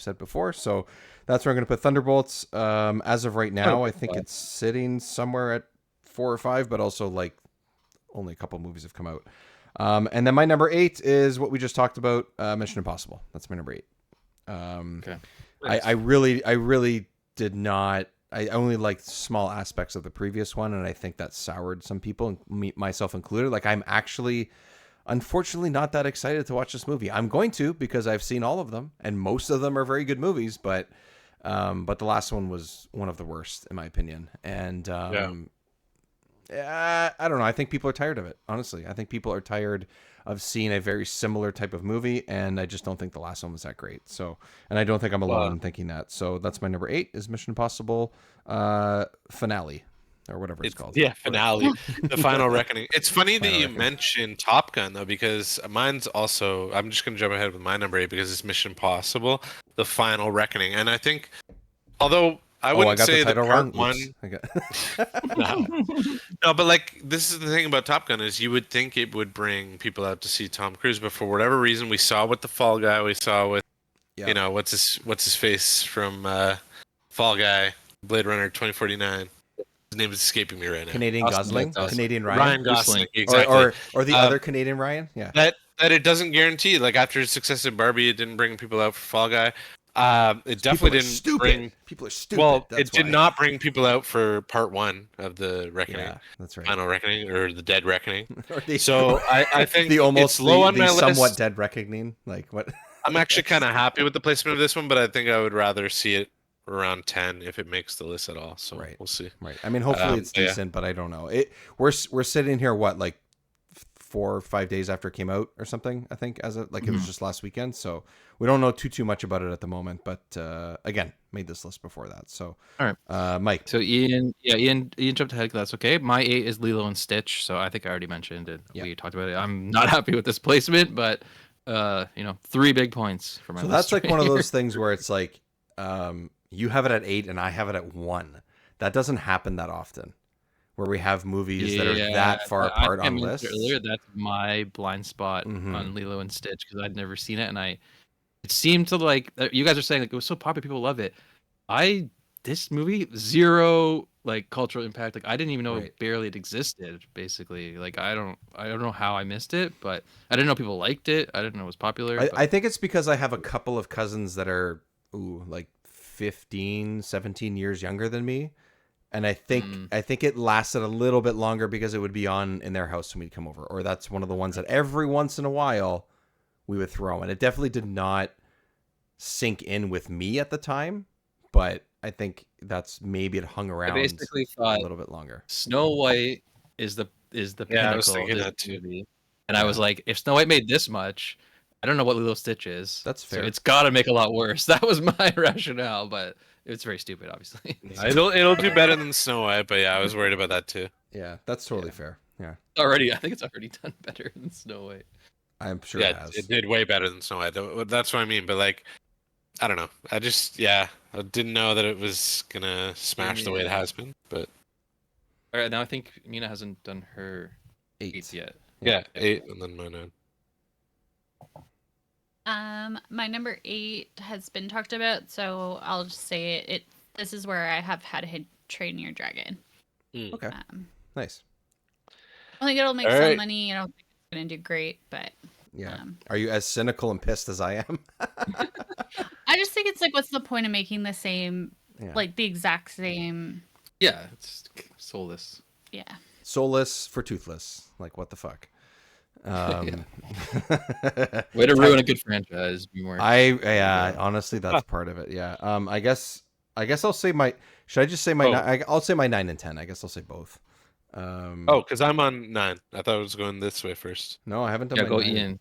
So that's where I'm going to put Thunderbolts. As of right now, I think it's sitting somewhere at 4 or 5, but also like only a couple movies have come out. And then my number 8 is what we just talked about, Mission Impossible. That's my number 8. Okay. I really did not. I only liked small aspects of the previous one, and I think that soured some people, myself included. Like, I'm actually, unfortunately, not that excited to watch this movie. I'm going to, because I've seen all of them, and most of them are very good movies. But the last one was one of the worst, in my opinion. And I don't know. I think people are tired of it. Honestly, I think people are tired of seeing a very similar type of movie, and I just don't think the last one was that great. So, and I don't think I'm alone in thinking that. So that's my number 8 is Mission Impossible finale, or whatever it's called. Yeah, finale, the final reckoning. It's funny that you mentioned Top Gun though, because mine's also. I'm just gonna jump ahead with my number 8 because it's Mission Impossible, the final reckoning, and I think, although I wouldn't got say the that title part wrong. 1. Oops. I got- No, but like this is the thing about Top Gun is you would think it would bring people out to see Tom Cruise, but for whatever reason, we saw with the Fall Guy, we saw with Yeah. you know what's his face from Fall Guy, Blade Runner 2049. His name is escaping me right now. Canadian Awesome, Gosling, that's awesome. Canadian Ryan Ryan, Gosling, Gosling. exactly. or the other Canadian Ryan. Yeah. That it doesn't guarantee. Like after its success in Barbie, it didn't bring people out for Fall Guy. It definitely didn't stupid. bring. People are stupid. Well, That's it did why. not bring people out for part 1 of the Reckoning, Yeah, that's right. Final Reckoning, or the Dead Reckoning. Or the- So I think the almost it's low on the my somewhat list. dead reckoning. Like what? I'm actually kind of happy with the placement of this one, but I think I would rather see it around 10 if it makes the list at all. So Right. we'll see. Right. I mean, hopefully it's yeah. decent, but I don't know. We're sitting here what, like 4 or 5 days after it came out or something. I think it was just last weekend, so we don't know too much about it at the moment. But again, made this list before that. So All right. Mike. So Ian jumped ahead. That's okay. My 8 is Lilo and Stitch. So I think I already mentioned it. Yeah. We talked about it. I'm not happy with this placement, but 3 big points for my So list. that's like one of those things where it's like you have it at 8 and I have it at 1. That doesn't happen that often, where we have movies that are that far apart I on mentioned lists. earlier, that's my blind spot Mhm. on Lilo and Stitch because I'd never seen it, and it seemed to like you guys are saying like it was so popular, people love it. This movie zero like cultural impact. Like I didn't even know Right. barely it existed. Basically, like I don't know how I missed it, but I didn't know people liked it. I didn't know it was popular. I But think it's because I have a couple of cousins that are like 15, 17 years younger than me. And I think it lasted a little bit longer because it would be on in their house when we'd come over. Or that's one of the ones that every once in a while we would throw. And it definitely did not sink in with me at the time. But I think that's maybe it hung I around basically a thought little bit longer. Snow White is the Yeah, I was pinnacle thinking of that this too. movie, and I was like, if Snow White made this much, I don't know what Lilo Stitch is. That's So fair. it's got to make a lot worse. That was my rationale, but it's very stupid, obviously. It'll do better than Snow White, but yeah, I was worried about that too. Yeah, that's totally fair. Yeah, I think it's already done better than Snow White. I'm sure Yeah, it has. it did way better than Snow White. That's what I mean. But like, I don't know. I didn't know that it was gonna smash the way it Yeah. has been. But All right, now I think Mina hasn't done her 8. 8 yet. yeah, 8 and then my 9. My number 8 has been talked about, so I'll just say it. This is where I have How to Train Your Dragon. Okay, nice. I think it'll make All some right. money. I don't think it's gonna do great, but Yeah. Um, Are you as cynical and pissed as I am? I just think it's like, what's the point of making the same, Yeah. like the exact same? Yeah, it's soulless. Yeah. Soulless for toothless. Like, what the fuck? Way to ruin a good franchise. More. Honestly, that's part of it. Yeah. I guess I'll say my. Should I just say my? Oh. I'll say my 9 and 10. I guess I'll say both. Oh, because I'm on 9. I thought it was going this way first. No, I haven't done Yeah, my go 9. Ian.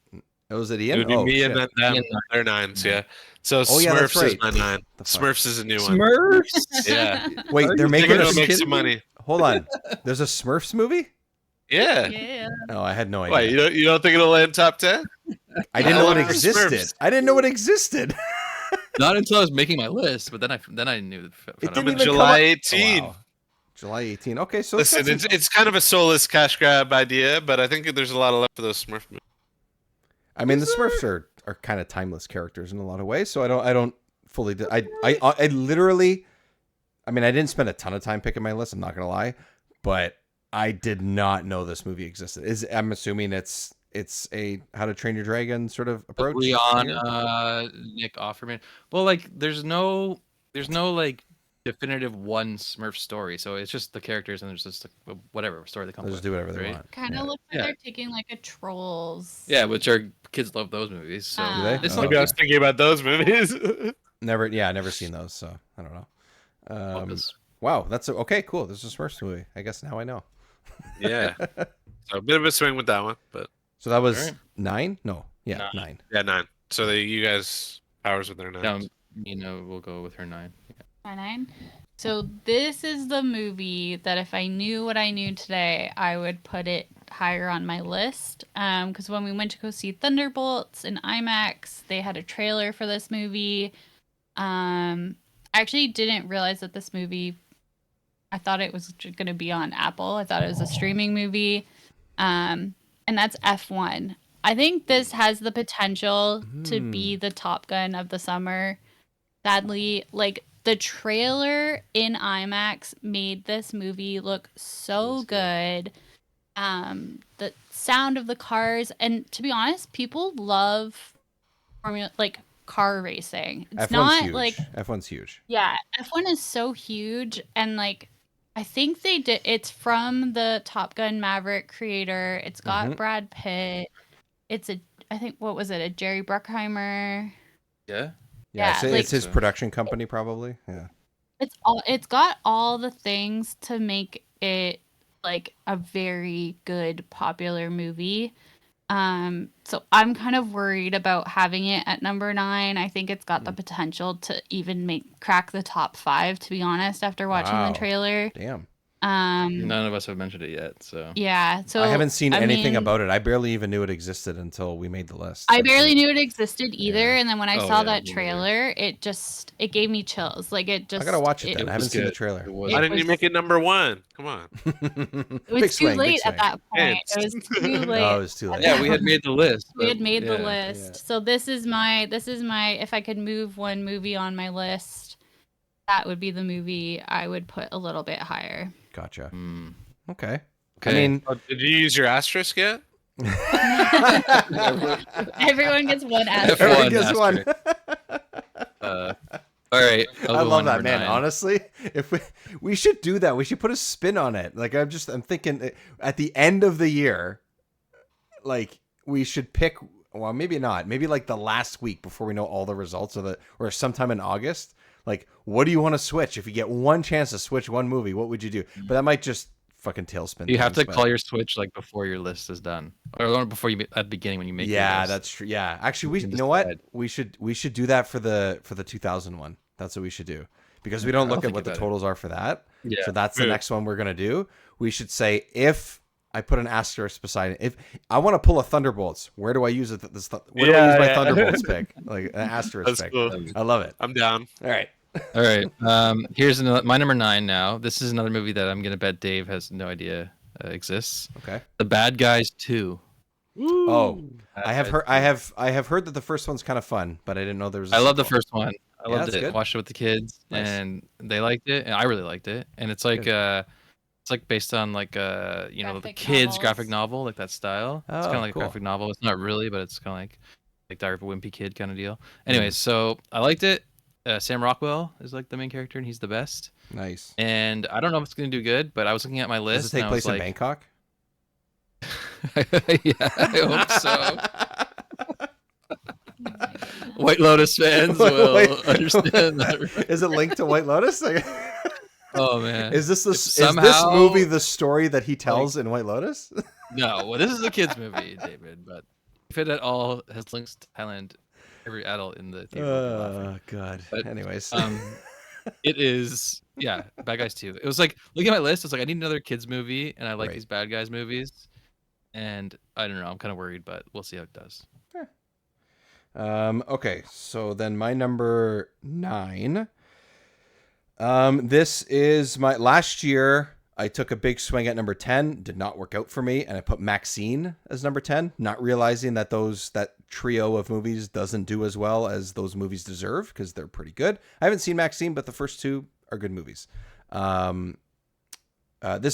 Oh, was it It Ian? would be Oh, me shit. and then them. Ian. They're 9s, yeah. So Oh, yeah, that's Smurfs is right. my 9. The fuck? Smurfs is a new one. Smurfs. Yeah. Wait, they're you making Thinking a. it'll make kidding some me? money. Hold on. There's a Smurfs movie? Yeah. Yeah. Oh, I had no idea. Why, you don't think it'll land top 10? I didn't know it love existed. Smurfs. I didn't know it existed. Not until I was making my list, but then I knew. It I'm didn't in even July come out- 18. Oh, wow. July 18. Okay, so Listen, it's it's kind of a soulless cash grab idea, but I think there's a lot of left for those Smurf movies. I mean, the Smurfs are kind of timeless characters in a lot of ways, so I don't fully. I literally, I mean, I didn't spend a ton of time picking my list. I'm not gonna lie, but I did not know this movie existed. I'm assuming it's a How to Train Your Dragon sort of approach. Leon, here? Nick Offerman. Well, like there's no like definitive one Smurf story, so it's just the characters and there's just whatever story they come They'll with. just do whatever they right? want. Kind of Yeah. looks like Yeah. they're taking like a Trolls. Yeah, which our kids love those movies. So Do they? it's Oh, not Maybe I was thinking about those movies. Never seen those, so I don't know. Office. Wow, that's okay. Cool. This is a Smurfs movie. I guess now I know. Yeah. So a bit of a swing with that one, but So that was Alright. 9? No, yeah, 9. 9. yeah, 9. So you guys powers with their 9. Now, Mina will go with her 9. My 9. So this is the movie that if I knew what I knew today, I would put it higher on my list. Because when we went to go see Thunderbolts in IMAX, they had a trailer for this movie. I actually didn't realize that this movie, I thought it was going to be on Apple. I thought it was a streaming movie. And that's F1. I think this has the potential to be the Top Gun of the summer. Sadly, like the trailer in IMAX made this movie look so good. The sound of the cars, and to be honest, people love car racing. It's F1's not huge. like F1's huge. yeah, F1 is so huge, and like I think they did. It's from the Top Gun Maverick creator. It's got Brad Pitt. It's I think what was it? A Jerry Bruckheimer. Yeah. Yeah, Yeah, it's his production company probably. Yeah. It's got all the things to make it like a very good popular movie. So I'm kind of worried about having it at number 9. I think it's got the potential to even crack the top 5, to be honest, after watching Wow. the trailer. Damn. None of us have mentioned it yet, so Yeah, so I haven't seen anything mean, about it. I barely even knew it existed until we made the list. I barely knew it existed either, and then when I Oh, saw yeah, that me neither. trailer, it gave me chills. Like it just I gotta watch it then. it I haven't was seen the good. trailer. It was. Why It didn't you was- make it number 1? Come on. It was too late at that point. Ants. It was too late. Oh, it was too late. Yeah, we had made the list. We had but- made the yeah. list. yeah. So this is my if I could move one movie on my list, that would be the movie I would put a little bit higher. Gotcha. Hmm. Okay. I Okay. mean, Oh, did you use your asterisk yet? Everyone gets one F1 asterisk. everyone gets one. All right. I'll I go love on that, number man. 9. Honestly, if we should do that, we should put a spin on it. Like I'm thinking at the end of the year, like we should pick. Well, maybe not. Maybe like the last week before we know all the results of or sometime in August. Like, what do you want to switch? If you get one chance to switch one movie, what would you do? But that might just fucking tailspin. You have to things, but- call your switch like before your list is done, or before you at the beginning when you make. your Yeah, list. that's true. Yeah, actually, can you know what? decide. We should do that for the 2001. That's what we should do because we don't I'll look at think what the about it. totals are for that. Yeah. So that's the Yeah. next one we're gonna do. We should say if I put an asterisk beside it, if I want to pull a Thunderbolts, where do I use it? Where do I use my Yeah. Thunderbolts pick? Like an asterisk That's pick. cool. I love it. I'm down. All right. All right. Here's my number 9 now. This is another movie that I'm gonna bet Dave has no idea exists. Okay. The Bad Guys 2. Oh, Bad I have Guys heard. 2. I have heard that the first one's kind of fun, but I didn't know there was. I I love the first one. I Yeah, loved that's it. good. Watched it with the kids, Nice. and they liked it, and I really liked it. And it's like it's like based on like the Graphic kids novels. graphic novel, like that style. It's kind Oh, of like cool. a graphic novel. It's not really, but it's kind of like Diary of a Wimpy Kid kind of deal. Anyways, so I liked it. Sam Rockwell is like the main character, and he's the best. Nice. And I don't know if it's gonna do good, but I was looking at my Does list. it take and I place was in like, Bangkok? Yeah, I hope so. White Lotus fans will Wait. understand that. Is it linked to White Lotus? Like, Oh man. is this If is this somehow- movie the story that he tells in White Lotus? No, well, this is a kids movie, David. But if it at all has links to Thailand, every adult in the theater will be laughing. Oh God. But, Anyways, It is, yeah, Bad Guys 2. It was like looking at my list. I was like, I need another kids movie, and I like Right. these Bad Guys movies. And I don't know. I'm kind of worried, but we'll see how it does. okay, so then my number 9. This is my last year. I took a big swing at number 10. Did not work out for me, and I put Maxine as number 10, not realizing that that trio of movies doesn't do as well as those movies deserve because they're pretty good. I haven't seen Maxine, but the first two are good movies. This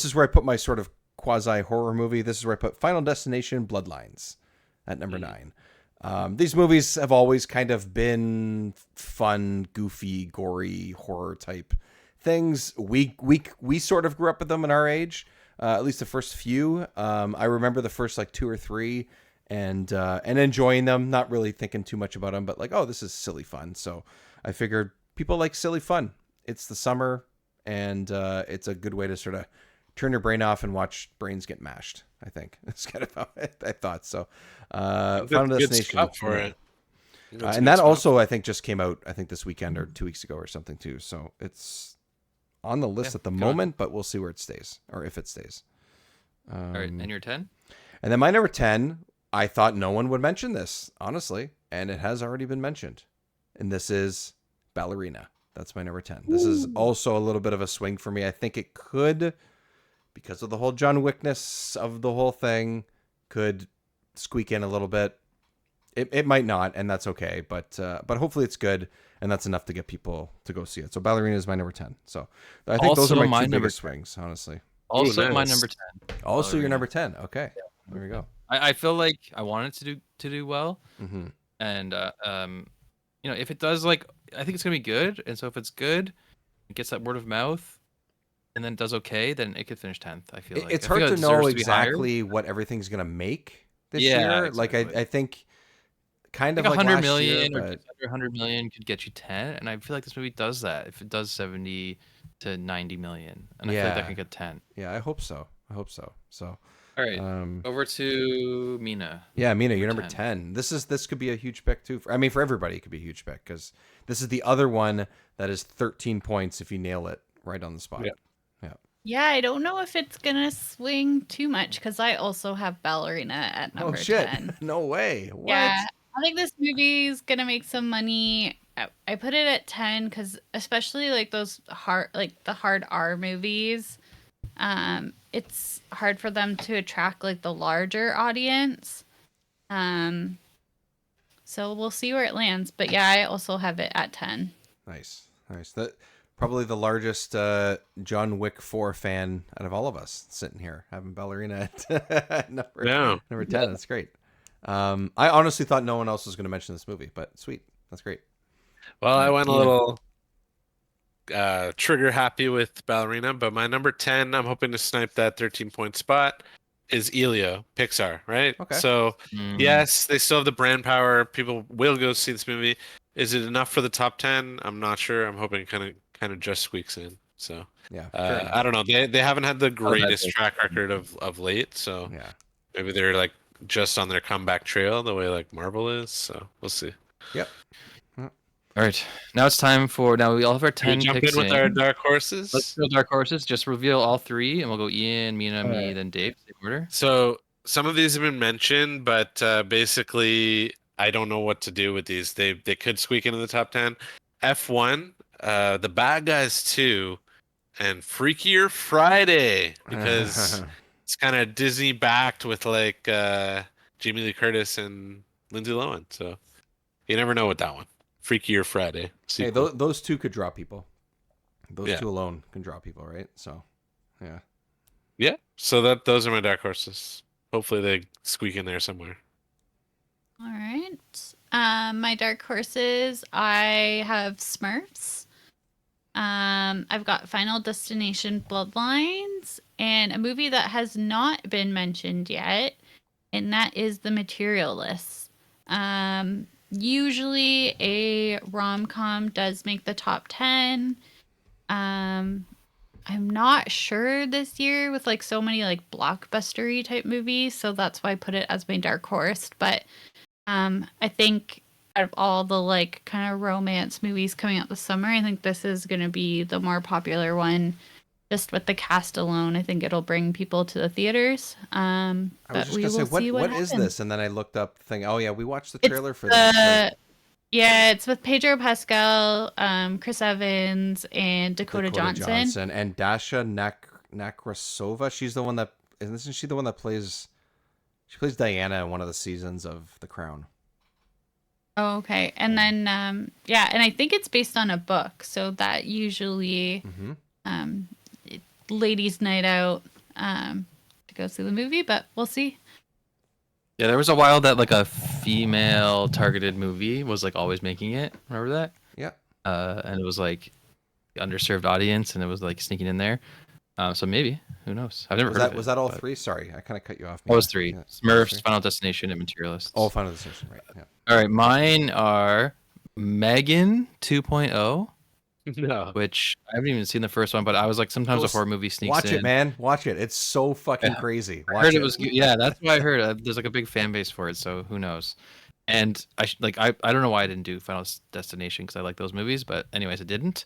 is where I put my sort of quasi horror movie. This is where I put Final Destination: Bloodlines at number 9. These movies have always kind of been fun, goofy, gory, horror type things. We sort of grew up with them in our age, at least the first few. I remember the first like 2 or 3 and enjoying them, not really thinking too much about them, but like, oh, this is silly fun. So I figured people like silly fun. It's the summer, and it's a good way to sort of turn your brain off and watch brains get mashed. I think that's kind of how I thought. So, Final Good Destination spot for it. That's a and good that spot. also I think just came out. I think this weekend or 2 weeks ago or something too. So it's on the list at the good on. moment, but we'll see where it stays or if it stays. All right, and your 10? And then my number 10, I thought no one would mention this, honestly, and it has already been mentioned. And this is Ballerina. That's my number 10. This is also a little bit of a swing for me. I think it could, because of the whole John Wickness of the whole thing, could squeak in a little bit. It might not, and that's okay. But hopefully it's good, and that's enough to get people to go see it. So Ballerina is my number 10. So I think those Also are my my two number biggest swings, honestly. Also, my nice. number 10. Also, your Ballerina. number 10. Okay, there we go. I feel like I want it to do well, Mm-hmm. and if it does, like, I think it's gonna be good. And so if it's good, it gets that word of mouth, and then does okay, then it could finish 10th. I feel like It's I feel hard it to deserves know be higher. exactly what everything's gonna make this Yeah, year. Like exactly. I think kind Like of like 100 last million year, or but just under 100 million could get you 10, and I feel like this movie does that. If it does 70 to 90 million, and I feel like Yeah. that can get 10. yeah, I hope so. So All right, um, over to Mina. yeah, Mina, you're number 10. 10. This could be a huge pick too. I mean, for everybody, it could be a huge pick because this is the other one that is 13 points if you nail it right on the spot. Yeah. Yeah, I don't know if it's gonna swing too much because I also have Ballerina at number Oh shit! 10. No way. What? Yeah, I think this movie's gonna make some money. I put it at 10 because especially like those the hard R movies, it's hard for them to attract like the larger audience. So we'll see where it lands. But yeah, I also have it at 10. Nice. That Probably the largest John Wick 4 fan out of all of us sitting here, having Ballerina at Yeah. number 10. That's great. I honestly thought no one else was going to mention this movie, but sweet. That's great. Well, I went a Ian. little trigger happy with Ballerina, but my number 10, I'm hoping to snipe that 13-point spot, is Elio, Pixar, right? Okay. So, Mm. yes, they still have the brand power. People will go see this movie. Is it enough for the top 10? I'm not sure. I'm hoping it kind of just squeaks in. So, Yeah. Fair enough. I don't know. They haven't had the Oh, that's greatest it. track record of late, so Yeah. maybe they're like just on their comeback trail the way like Marvel is. So, we'll see. Yep. All right, now it's time for now we all have our Can we 10 jump picks in with our dark horses? Let's go dark horses. Just reveal all three, and we'll go Ian, Mina, me, right. then Dave. Same order. So some of these have been mentioned, but basically, I don't know what to do with these. They could squeak into the top 10. F1, The Bad Guys 2, and Freakier Friday because it's kind of Disney backed with like Jamie Lee Curtis and Lindsay Lohan. So you never know with that one. Freakier Friday. Hey, Sequel. those two could draw people. Those Yeah. two alone can draw people, right? So, yeah. Yeah. So those are my dark horses. Hopefully they squeak in there somewhere. All right. My dark horses, I have Smurfs. I've got Final Destination Bloodlines and a movie that has not been mentioned yet, and that is The Materialists. Usually a rom-com does make the top 10. I'm not sure this year with like so many like blockbustery type movies, so that's why I put it as my dark horse. But I think out of all the like kind of romance movies coming out this summer, I think this is going to be the more popular one. Just with the cast alone, I think it'll bring people to the theaters. I was But just we going will to say, see what is happens. this? And then I looked up the thing. Oh, yeah, we watched the It's trailer for this. Right? Yeah, it's with Pedro Pascal, Chris Evans, and Dakota Johnson. And Dasha Nakrasova. She's the one that isn't she the one that plays? She plays Diana in one of the seasons of The Crown. Oh, okay. And then, yeah, and I think it's based on a book. So that usually, ladies' night out to go see the movie, but we'll see. Yeah, there was a while that like a female targeted movie was like always making it. Remember that? Yeah. And it was like the underserved audience, and it was like sneaking in there. So maybe, who knows? I've never heard of it. Was that all but- three? Sorry, I kind of cut you off. That was three. Yeah. Smurfs, Three. Final Destination, and Materialists. Oh, Final Destination, right? Yeah. All right, mine are Megan 2.0, No. which I haven't even seen the first one, but I was like, sometimes Go a horror movie sneaks Watch in. it, man. Watch it. It's so fucking Yeah. crazy. I Watch heard it was good. Yeah, that's what I heard. There's like a big fan base for it, so who knows? And I don't know why I didn't do Final Destination because I like those movies, but anyways, I didn't.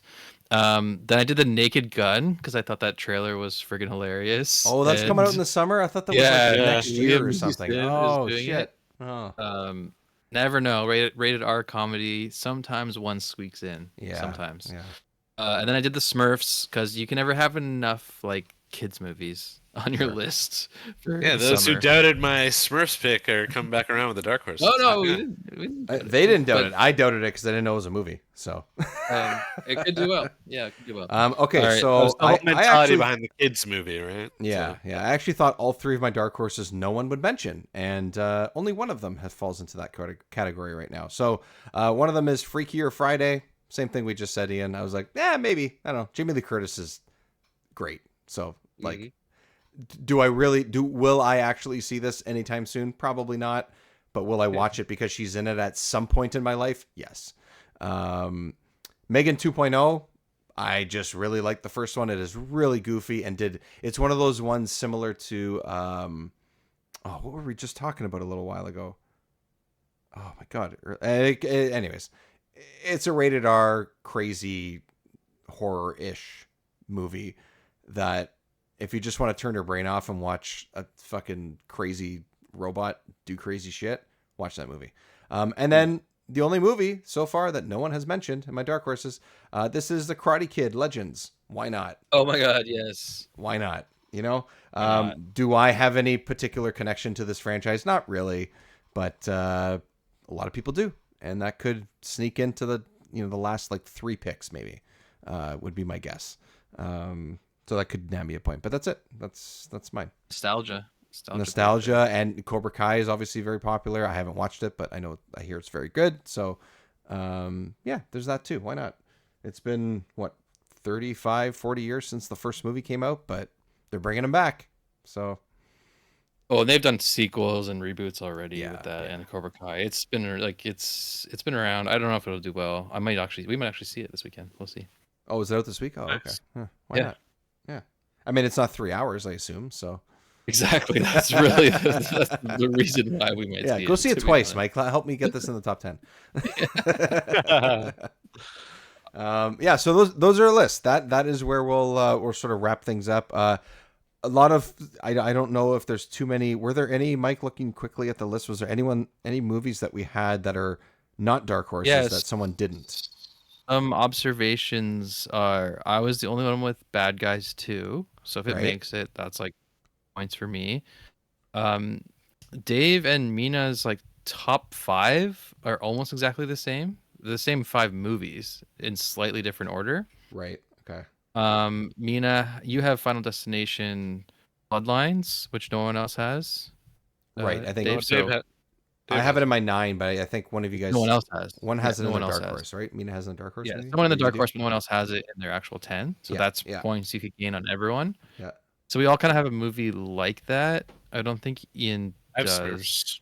Then I did The Naked Gun because I thought that trailer was friggin' hilarious. Oh, that's coming out in the summer. I thought that was like Yeah, next yeah. year or Liam something. Neeson is Oh doing shit. it. Oh. Never know. Rated R comedy. Sometimes one squeaks in. Yeah. Sometimes. Yeah. And then I did the Smurfs because you can never have enough like kids movies on your Sure. list. For Yeah, those summer. who doubted my Smurfs pick are coming back around with the dark horse. Oh no, we Yeah. didn't They didn't doubt But- it. I doubted it because I didn't know it was a movie. So. It could do well. Yeah, it could do well. Okay, All right, so The whole I mentality actually, behind the kids movie, right? yeah, So, yeah. I actually thought all three of my dark horses no one would mention, and only one of them falls into that category right now. So one of them is Freakier Friday. Same thing we just said, Ian. I was like, yeah, maybe. I don't know. Jamie Lee Curtis is great. So like, will I actually see this anytime soon? Probably not. But will I watch it because she's in it at some point in my life? Yes. Megan 2.0, I just really like the first one. It is really goofy and it's one of those ones similar to what were we just talking about a little while ago? Oh my god. Anyways, it's a rated R crazy horror-ish movie that if you just want to turn your brain off and watch a fucking crazy robot do crazy shit, watch that movie. And then the only movie so far that no one has mentioned in my dark horses, this is The Karate Kid Legends. Why not? Oh my god, yes. Why not? You know, Why do I have any particular connection to this franchise? Not really, but a lot of people do, and that could sneak into the last like 3 picks maybe. would be my guess. So that could nab me a point, but that's it. That's mine. Nostalgia. And Cobra Kai is obviously very popular. I haven't watched it, but I hear it's very good. So, yeah, there's that too. Why not? It's been what 35, 40 years since the first movie came out, but they're bringing them back. So, Oh, and they've done sequels and reboots already Yeah, with that yeah. and Cobra Kai. It's been like it's been around. I don't know if it'll do well. We might actually see it this weekend. We'll see. oh, is it out this week? Oh, okay. Nice. Huh, why Yeah. not? Yeah. I mean, it's not 3 hours, I assume. So, Exactly. That's really that's the reason why we might yeah, see go it. see it to be twice, honest. Mike. Help me get this in the top 10. Yeah, so those are a list. That is where we'll sort of wrap things up. A lot of I don't know if there's too many. Were there any, Mike? Looking quickly at the list, was there any movies that we had that are not dark horses Yes. that someone didn't? Observations are I was the only one with Bad Guys 2. So if it Right. makes it, that's like points for me. Dave and Mina's like top 5 are almost exactly the same. The same 5 movies in slightly different order. Right. Okay. Mina, you have Final Destination Bloodlines, which no one else has. Right. I think Dave, No, so I have it in my 9, but I think one of you guys. no one else has. One has Yeah, it no in one the else dark has. horse, right? Mina has it in the dark horse. Yeah, maybe? someone in the Or you dark do? horse, but no one else has it in their actual 10. So Yeah, that's yeah. points you could gain on everyone. Yeah. So we all kind of have a movie like that. I don't think Ian I have does. Smurfs.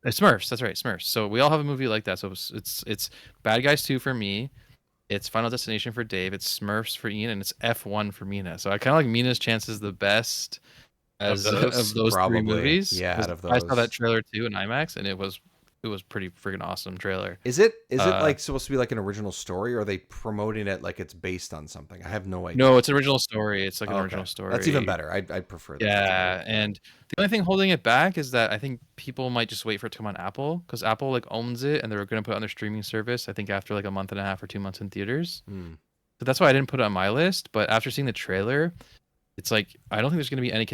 Smurfs. That's right, Smurfs. So we all have a movie like that. So it's Bad Guys 2 for me. It's Final Destination for Dave. It's Smurfs for Ian, and it's F1 for Mina. So I kind of like Mina's chances the best Of of those? those Probably. 3 movies. Yeah, 'Cause out of I saw those. that trailer too in IMAX, and it was pretty freaking awesome trailer. Is it Uh, like supposed to be like an original story, or are they promoting it like it's based on something? I have no idea. No, it's an original story. It's like an Oh, original okay. story. That's even better. I'd prefer that. Yeah, and the only thing holding it back is that I think people might just wait for it to come on Apple because Apple like owns it and they were going to put it on their streaming service. I think after like a month and a half or 2 months in theaters. Hmm. So that's why I didn't put it on my list. But after seeing the trailer, it's like I don't think there's going to be any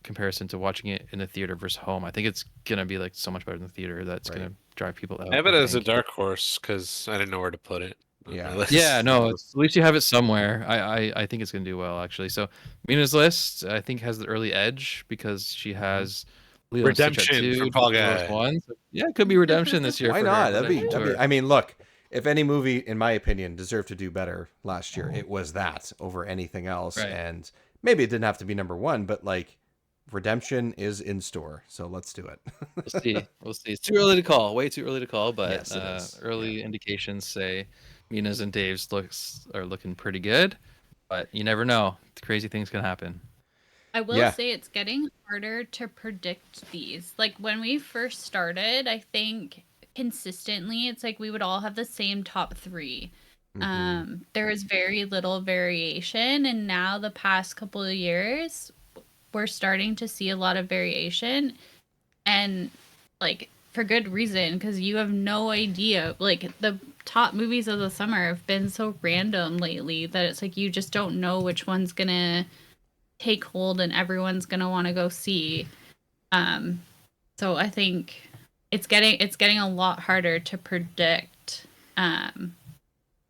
comparison to watching it in the theater versus home. I think it's going to be like so much better in the theater that's going Right. to drive people out. I have it I as a think. dark horse because I didn't know where to put it. on Yeah. my list. Yeah, no, at least you have it somewhere. I think it's gonna do well actually. So Mina's list I think has the early edge because she has Lilo and Stitch at Redemption 2, for Paul Dragon Force Guy. 1. So, yeah, it could be redemption this year. Why for not? her, That'd be. for her. I mean, look. If any movie, in my opinion, deserved to do better last year, it was that over anything else. Right. And maybe it didn't have to be number 1, but like, Redemption is in store, so let's do it. We'll see. We'll see. It's too early to call. Way too early to call. But Yes, it is. early indications say Mina's and Dave's are looking pretty good. But you never know. Crazy things can happen. I will Yeah. say it's getting harder to predict these. Like when we first started, I think consistently it's like we would all have the same top 3. Mhm. There was very little variation, and now the past couple of years we're starting to see a lot of variation, and like for good reason, because you have no idea. Like the top movies of the summer have been so random lately that it's like you just don't know which one's gonna take hold and everyone's gonna want to go see. So I think it's getting a lot harder to predict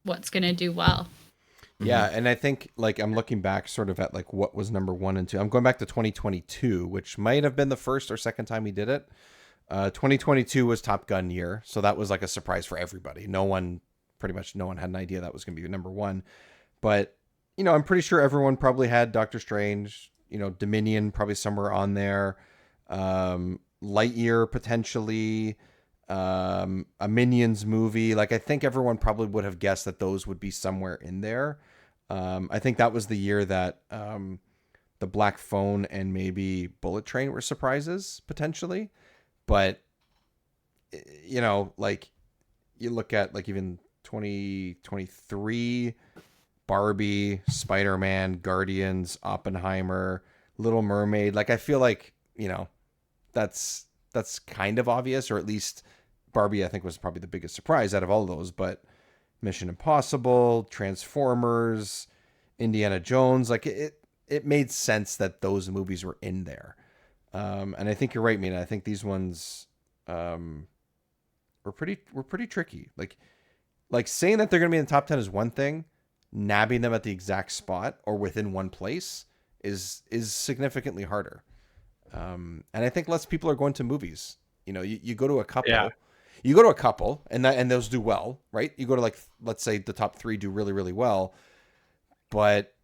what's gonna do well. Yeah, and I think like I'm looking back sort of at like what was number 1 and 2. I'm going back to 2022, which might have been the first or second time we did it. 2022 was Top Gun year, so that was like a surprise for everybody. Pretty much no one had an idea that was going to be number 1. But, I'm pretty sure everyone probably had Doctor Strange, Dominion probably somewhere on there. Lightyear potentially, a Minions movie. Like I think everyone probably would have guessed that those would be somewhere in there. I think that was the year that the Black Phone and maybe Bullet Train were surprises potentially. But like you look at like even 2023, Barbie, Spider-Man, Guardians, Oppenheimer, Little Mermaid. Like I feel like, that's kind of obvious, or at least Barbie I think was probably the biggest surprise out of all of those, but Mission Impossible, Transformers, Indiana Jones, like it made sense that those movies were in there. And I think you're right, Mina. I think these ones were pretty tricky. Like saying that they're going to be in the top 10 is one thing. nabbing them at the exact spot or within one place is significantly harder. And I think less people are going to movies. You know, you go to a couple, Yeah. you go to a couple, and those do well, right? You go to, like, let's say the top 3 do really, really well, but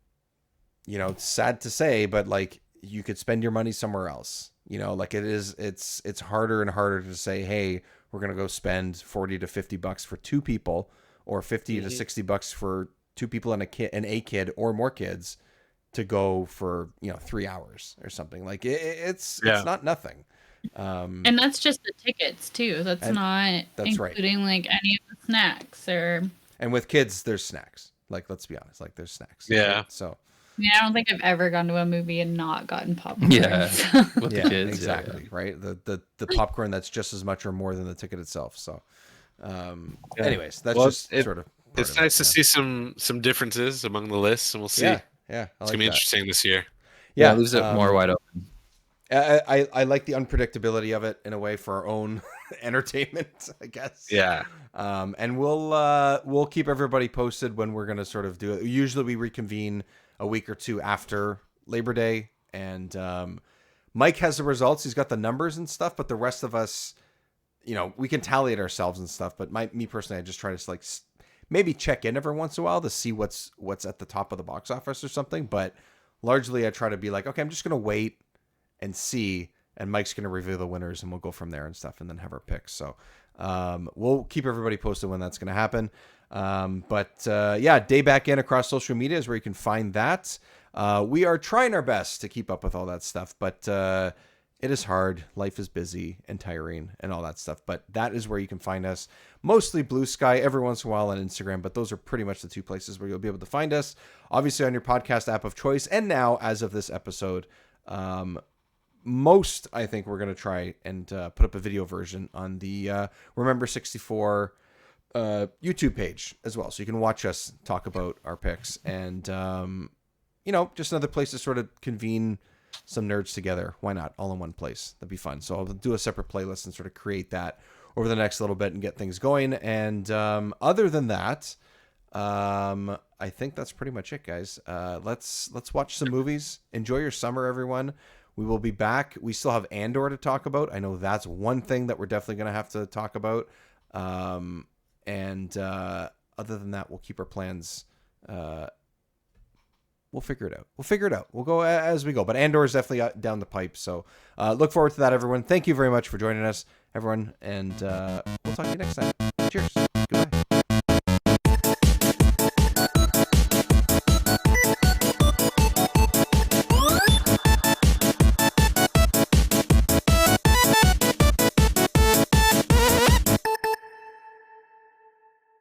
you know, it's sad to say, but like, you could spend your money somewhere else. You know, like it's harder and harder to say, hey, we're gonna go spend $40 to $50 for 2 people, or 50 to $60 for 2 people and a kid or more kids, to go for, you know, 3 hours or something. Like it's not nothing. And that's just the tickets too. That's not including like any of the snacks or. And with kids, there's snacks. Like, let's be honest, like, there's snacks. Yeah. Right? So. I mean, I don't think I've ever gone to a movie and not gotten popcorn. Yeah. So. With the kids, exactly. Right. The popcorn that's just as much or more than the ticket itself. So, anyways, that's sort of. It's nice to see some differences among the lists, and we'll see. Yeah. It's gonna be interesting this year. Yeah, it leaves it more wide open. I like the unpredictability of it in a way for our own entertainment, I guess. Yeah. And we'll keep everybody posted when we're gonna sort of do it. Usually we reconvene a week or 2 after Labor Day, and Mike has the results. He's got the numbers and stuff, but the rest of us, you know, we can tally it ourselves and stuff. But me personally, I just try to, like, maybe check in every once in a while to see what's at the top of the box office or something. But largely, I try to be like, okay, I'm just gonna wait and see, and Mike's gonna review the winners, and we'll go from there and stuff, and then have our picks. So we'll keep everybody posted when that's gonna happen. Yeah, Day Back In across social media is where you can find that. We are trying our best to keep up with all that stuff, but it is hard. Life is busy and tiring and all that stuff. But that is where you can find us. Mostly Blue Sky, every once in a while on Instagram, but those are pretty much the 2 places where you'll be able to find us. Obviously on your podcast app of choice, and now, as of this episode, most, I think we're going to try and put up a video version on the Remember 64 YouTube page as well. So you can watch us talk about our picks, and, you know, just another place to sort of convene some nerds together. Why not? All in one place. That'd be fun. So I'll do a separate playlist and sort of create that over the next little bit and get things going. And other than that, I think that's pretty much it, guys. Let's watch some movies. Enjoy your summer, everyone. We will be back. We still have Andor to talk about. I know that's one thing that we're definitely going to have to talk about. And other than that, we'll keep our plans. We'll figure it out. We'll go as we go. But Andor is definitely down the pipe. So look forward to that, everyone. Thank you very much for joining us, everyone. And we'll talk to you next time. Cheers.